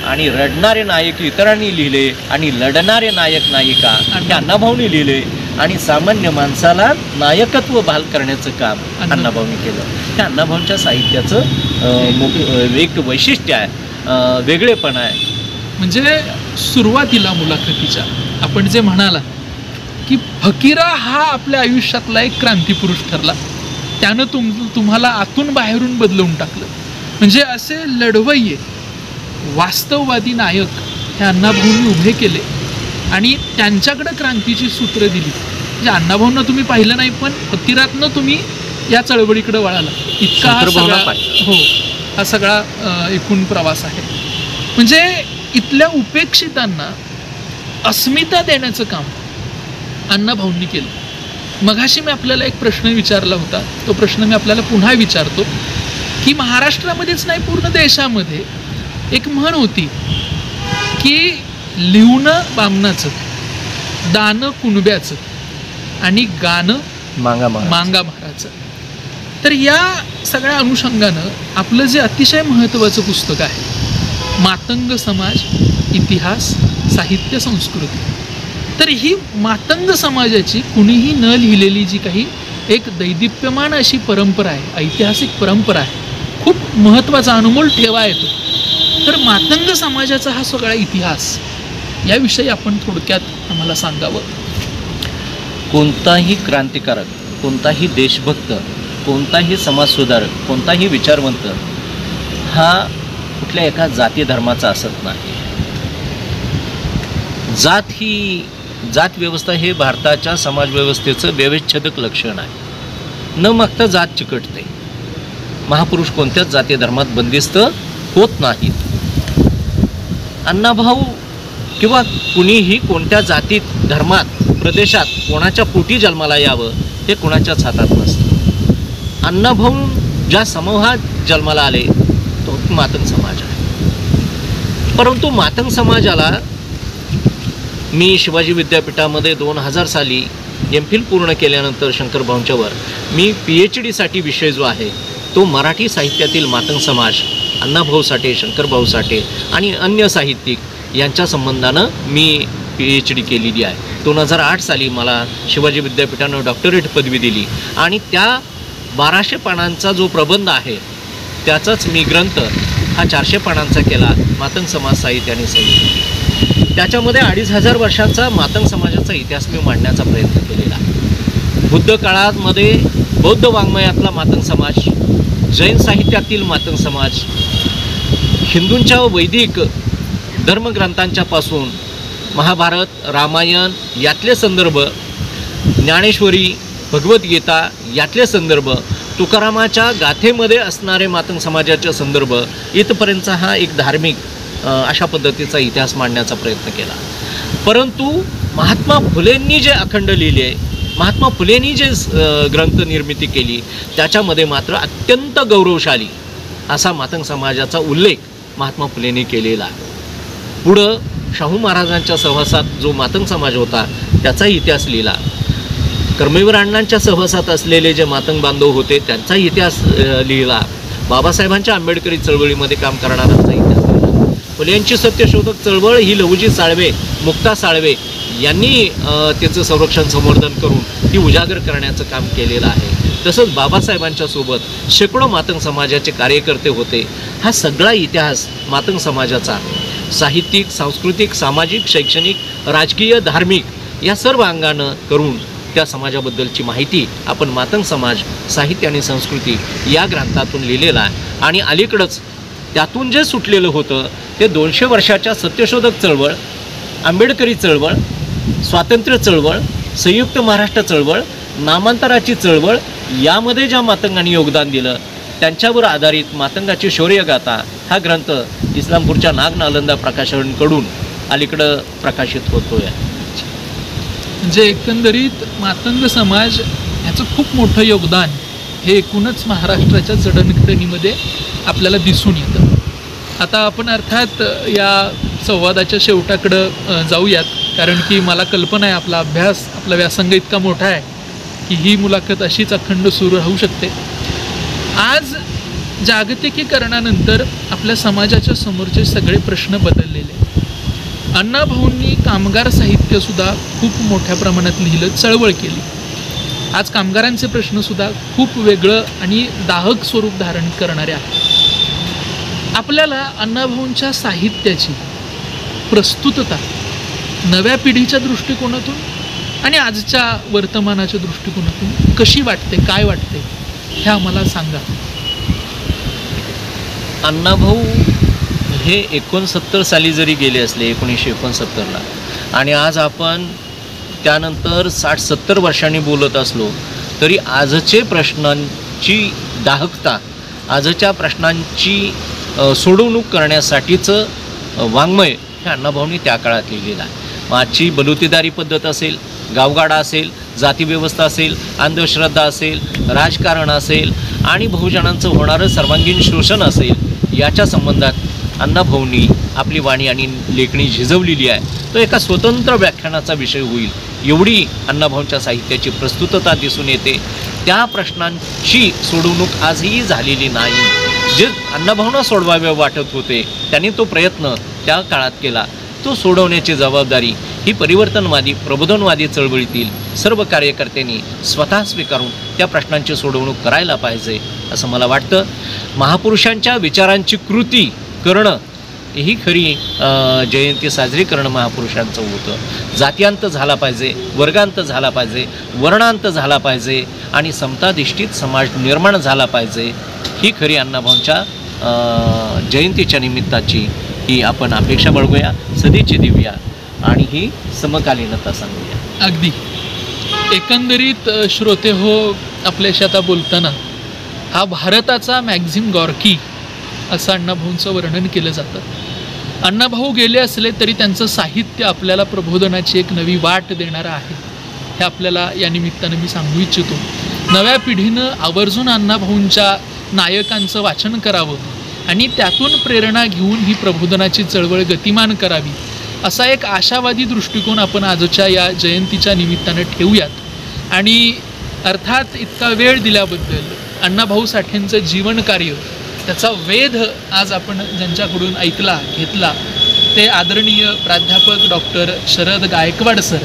आणि रडणारे नायक इतरांनी लिहिले आणि लढणारे नायक नायिका हे अण्णाभाऊंनी लिहिले आणि सामान्य माणसाला नायकत्व बहाल करण्याचं काम अण्णाभाऊंनी केलं. हे अण्णाभाऊंच्या साहित्याचं एक वैशिष्ट्य आहे, वेगळेपण आहे. म्हणजे सुरुवातीला मुलाखतीच्या आपण जे म्हणाला की फकीरा हा आपल्या आयुष्यातला एक क्रांतिपुरुष ठरला, त्यानं तुम्हाला आतून बाहेरून बदलवून टाकलं. म्हणजे असे लढवय्ये वास्तववादी नायक हे अण्णाभाऊंनी उभे केले आणि त्यांच्याकडे क्रांतीची सूत्र दिली. म्हणजे अण्णाभाऊंना तुम्ही पाहिलं नाही पण फकीरातनं तुम्ही या चळवळीकडे वळाला. इतका हा सगळा एकूण प्रवास आहे. म्हणजे इथल्या उपेक्षितांना अस्मिता देण्याचं काम अण्णाभाऊंनी केलं. मघाशी मी आपल्याला एक प्रश्न विचारला होता, तो प्रश्न मी आपल्याला पुन्हा विचारतो की महाराष्ट्रामध्येच नाही पूर्ण देशामध्ये एक म्हण होती की लिहूनं बामणाचं, दानं कुणब्याचं आणि गाणं मांगा महाराचं. तर या सगळ्या अनुषंगानं आपलं जे अतिशय महत्त्वाचं पुस्तक आहे मातंग समाज, इतिहास, साहित्य, संस्कृती, तर ही मातंग समाजाची कुणीही न लिहिलेली जी काही एक दैदिप्यमान अशी परंपरा आहे, ऐतिहासिक परंपरा आहे, खूप महत्त्वाचा अनमोल ठेवा येतो. तर मातंग समाजाचा हा सगळा इतिहास याविषयी आपण थोडक्यात आम्हाला सांगावं. कोणताही क्रांतिकारक, कोणताही देशभक्त कोणताही समाजसुधारक, कोणताही विचारवंत हा कुठल्या एका जाती धर्माचा असत नाही. जात व्यवस्था हे भारताच्या समाजव्यवस्थेचं व्यवस्थेदक लक्षण आहे. न मागता जात चिकटते. महापुरुष कोणत्याच जाती धर्मात बंदिस्त होत नाहीत. अण्णाभाऊ किंवा कुणीही कोणत्या जातीत, धर्मात, प्रदेशात कोणाच्या पोटी जन्माला यावं हे कोणाच्याच हातात नसतं. अण्णाभाऊ ज्या समूहात जन्माला आले तो मातंग समाज आहे. परंतु मातंग समाजाला मी शिवाजी विद्यापीठामध्ये 2000 साली MPhil पूर्ण केल्यानंतर शंकरभाऊंच्यावर मी PhD साठी विषय जो आहे तो मराठी साहित्यातील मातंग समाज, अण्णाभाऊ साठे, शंकरभाऊ साठे आणि अन्य साहित्यिक यांच्या संबंधानं मी PhD केलेली आहे. 2008 साली मला शिवाजी विद्यापीठानं डॉक्टरेट पदवी दिली आणि त्या 1200 पानांचा जो प्रबंध आहे त्याचाच मी ग्रंथ हा 400 पानांचा केला, मातंग समाज साहित्य आणि संस्कृती. त्याच्यामध्ये 2500 वर्षांचा मातंग समाजाचा इतिहास मी मांडण्याचा प्रयत्न केलेला. बुद्ध काळामध्ये बौद्ध वाङ्मयातला मातंग समाज, जैन साहित्यातील मातंग समाज, हिंदूंच्या वैदिक धर्मग्रंथांच्या पासून महाभारत, रामायण यातले संदर्भ, ज्ञानेश्वरी, भगवद्गीता यातले संदर्भ, तुकारामाच्या गाथेमध्ये असणारे मातंग समाजाचे संदर्भ इथपर्यंतचा हा एक धार्मिक अशा पद्धतीचा इतिहास मांडण्याचा प्रयत्न केला. परंतु महात्मा फुलेंनी जे अखंड लिहिले, महात्मा फुलेंनी जे ग्रंथ निर्मिती केली त्याच्यामध्ये मात्र अत्यंत गौरवशाली असा मातंग समाजाचा उल्लेख महात्मा फुलेंनी केलेला आहे. पुढं शाहू महाराजांच्या सहवासात जो मातंग समाज होता त्याचा इतिहास लिहिला. कर्मवीर अण्णांच्या सहवासात असलेले जे मातंग बांधव होते त्यांचा इतिहास लिहिला. बाबासाहेबांच्या आंबेडकरी चळवळीमध्ये काम करणाऱ्यांचा इतिहास लिहिला. फुलेंची सत्यशोधक चळवळ ही लहुजी साळवे, मुक्ता साळवे यांनी त्याचं संरक्षण संवर्धन करून ती उजागर करण्याचं काम केलेलं आहे. तसंच बाबासाहेबांच्या सोबत शेकडो मातंग समाजाचे कार्यकर्ते होते. हा सगळा इतिहास मातंग समाजाचा साहित्यिक, सांस्कृतिक, सामाजिक, शैक्षणिक, राजकीय, धार्मिक या सर्व अंगानं करून त्या समाजाबद्दलची माहिती आपण मातंग समाज साहित्य आणि संस्कृती या ग्रंथातून लिहिलेला आहे. आणि अलीकडंच त्यातून जे सुटलेलं होतं ते 200 वर्षाच्या सत्यशोधक चळवळ, आंबेडकरी चळवळ, स्वातंत्र्य चळवळ, संयुक्त महाराष्ट्र चळवळ, नामांतराची चळवळ यामध्ये ज्या मातंगांनी योगदान दिलं त्यांच्यावर आधारित मातंगाची शौर्यगाथा हा ग्रंथ इस्लामपूरच्या नाग नालंदा प्रकाशनकडून अलीकडं प्रकाशित होतोय. म्हणजे एकंदरीत मातंग समाज ह्याचं खूप मोठं योगदान हे एकूणच महाराष्ट्राच्या जडणघडणीमध्ये आपल्याला दिसून येतं. आता आपण अर्थात या संवादाच्या शेवटाकडं जाऊयात, कारण की मला कल्पना आहे आपला व्यासंग इतका मोठा आहे की ही मुलाखत अशीच अखंड सुरू राहू शकते. आज जागतिकीकरणानंतर आपल्या समाजाच्या समोरचे सगळे प्रश्न बदललेले आहेत. अण्णाभाऊंनी कामगार साहित्यसुद्धा खूप मोठ्या प्रमाणात लिहिलं, चळवळ केली. आज कामगारांचे प्रश्नसुद्धा खूप वेगळं आणि दाहक स्वरूप धारण करणारे आहेत. आपल्याला अण्णाभाऊंच्या साहित्याची प्रस्तुतता नव्या पिढीच्या दृष्टिकोनातून आणि आजच्या वर्तमानाच्या दृष्टिकोनातून कशी वाटते, काय वाटते हे आम्हाला सांगा. अण्णाभाऊ हे 69 साली जरी गेले असले 1969ला आणि आज आपण त्यानंतर 60-70 वर्षांनी बोलत असलो तरी आजचे प्रश्नांची दाहकता, आजच्या प्रश्नांची सोडवणूक करण्यासाठीचं वाङ्मय हे अण्णाभाऊंनी त्या काळात लिहिलेलं आहे. आजची बलुतेदारी पद्धत असेल, गावगाडा असेल, जातीव्यवस्था असेल, अंधश्रद्धा असेल, राजकारण असेल आणि बहुजनांचं होणारं सर्वांगीण शोषण असेल याच्या संबंधात अण्णाभाऊंनी आपली वाणी आणि लेखणी झिजवलेली आहे. तो एका स्वतंत्र व्याख्यानाचा विषय होईल एवढी अण्णाभाऊंच्या साहित्याची प्रस्तुतता दिसून येते. त्या प्रश्नांची सोडवणूक आजही झालेली नाही. जे अण्णाभाऊंना सोडवावे वाटत होते त्यांनी तो प्रयत्न त्या काळात केला. तो सोडवण्याची जबाबदारी ही परिवर्तनवादी, प्रबोधनवादी चळवळीतील सर्व कार्यकर्त्यांनी स्वतः स्वीकारून त्या प्रश्नांची सोडवणूक करायला पाहिजे असं मला वाटतं. महापुरुषांच्या विचारांची कृती करणं ही खरी जयंती साजरी करणं महापुरुषांचं होतं. जात्यांत झाला पाहिजे, वर्गांत झाला पाहिजे, वर्णांत झाला पाहिजे आणि समताधिष्ठित समाज निर्माण झाला पाहिजे. ही खरी अण्णाभाऊंच्या जयंतीच्या निमित्ताची ही आपण अपेक्षा बाळगूया, सदिच्छा देऊया आणि ही समकालीनता सांगूया. अगदी एकंदरीत श्रोते हो, आपल्याशी आता बोलताना हा भारताचा मॅक्झिम गॉर्की असं अण्णाभाऊंचं वर्णन केलं जातं. अण्णाभाऊ गेले असले तरी त्यांचं साहित्य आपल्याला प्रबोधनाची एक नवी वाट देणारं आहे, हे आपल्याला या निमित्तानं मी सांगू इच्छितो. नव्या पिढीनं आवर्जून अण्णाभाऊंच्या नायकांचं वाचन करावं आणि त्यातून प्रेरणा घेऊन ही प्रबोधनाची चळवळ गतिमान करावी, असा एक आशावादी दृष्टिकोन आपण आजच्या या जयंतीच्या निमित्तानं ठेवूयात. आणि अर्थात इतका वेळ दिल्याबद्दल अण्णाभाऊ साठेंचं जीवनकार्य, त्याचा वेध आज आपण ज्यांच्याकडून ऐकला घेतला ते आदरणीय प्राध्यापक डॉक्टर शरद गायकवाड सर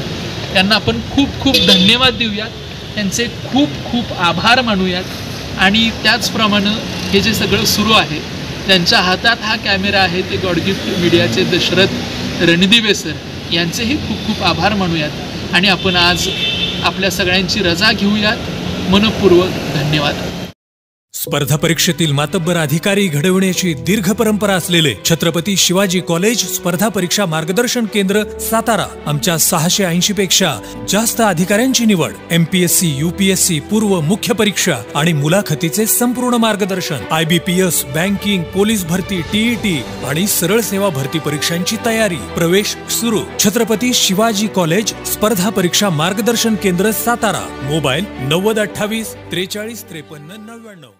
यांना आपण खूप खूप धन्यवाद देऊयात, त्यांचे खूप खूप आभार मानूयात. आणि त्याचप्रमाणे हे जे सगळं सुरू आहे, त्यांच्या हातात हा कॅमेरा आहे ते गॉडगिफ्ट मीडियाचे दशरथ रणदिवे सर यांचेही खूप खूप आभार मानूयात. आणि आपण आज आपल्या सगळ्यांची रजा घेऊयात. मनपूर्वक धन्यवाद. स्पर्धा परीक्षेतील मातब्बर अधिकारी घडविण्याची दीर्घ परंपरा असलेले छत्रपती शिवाजी कॉलेज स्पर्धा परीक्षा मार्गदर्शन केंद्र सातारा. आमच्या 680 पेक्षा जास्त अधिकाऱ्यांची निवड, MPSC UPSC पूर्व मुख्य परीक्षा आणि मुलाखतीचे संपूर्ण मार्गदर्शन, IBPS बँकिंग, पोलीस भरती, TET आणि सरळ सेवा भरती परीक्षांची तयारी. प्रवेश सुरू. छत्रपती शिवाजी कॉलेज स्पर्धा परीक्षा मार्गदर्शन केंद्र सातारा. मोबाईल 9028 43 53 99.